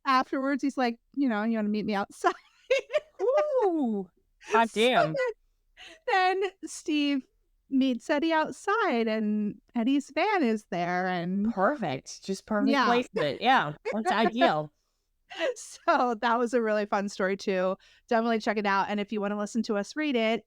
[SPEAKER 1] Afterwards, he's like, you want to meet me outside?
[SPEAKER 3] Ooh. God
[SPEAKER 1] So
[SPEAKER 3] damn.
[SPEAKER 1] then Steve meets Eddie outside, and Eddie's van is there. And
[SPEAKER 3] Perfect. Just perfect
[SPEAKER 1] yeah,
[SPEAKER 3] placement. Yeah. That's ideal.
[SPEAKER 1] so that was a really fun story too. Definitely check it out. And if you want to listen to us read it,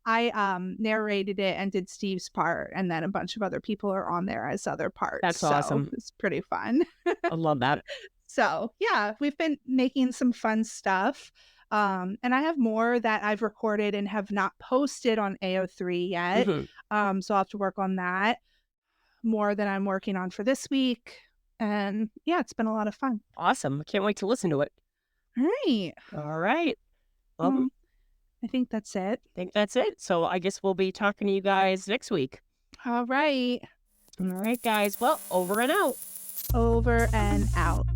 [SPEAKER 1] I narrated it and did Steve's part, and then a bunch of other people are on there as other parts.
[SPEAKER 3] That's
[SPEAKER 1] So
[SPEAKER 3] awesome.
[SPEAKER 1] it's pretty fun.
[SPEAKER 3] I love that.
[SPEAKER 1] So yeah, we've been making some fun stuff. And I have more that I've recorded and have not posted on AO3 yet.
[SPEAKER 3] hmm
[SPEAKER 1] So I'll have to work on that. More that I'm working on for this week. And yeah, it's been a lot of fun.
[SPEAKER 3] Awesome. I can't wait to listen to it.
[SPEAKER 1] All right.
[SPEAKER 3] All right. Well,
[SPEAKER 1] I think that's it.
[SPEAKER 3] I think that's it. So I guess we'll be talking to you guys next week.
[SPEAKER 1] All right.
[SPEAKER 3] All right, guys. Well, over and out.
[SPEAKER 1] Over and out.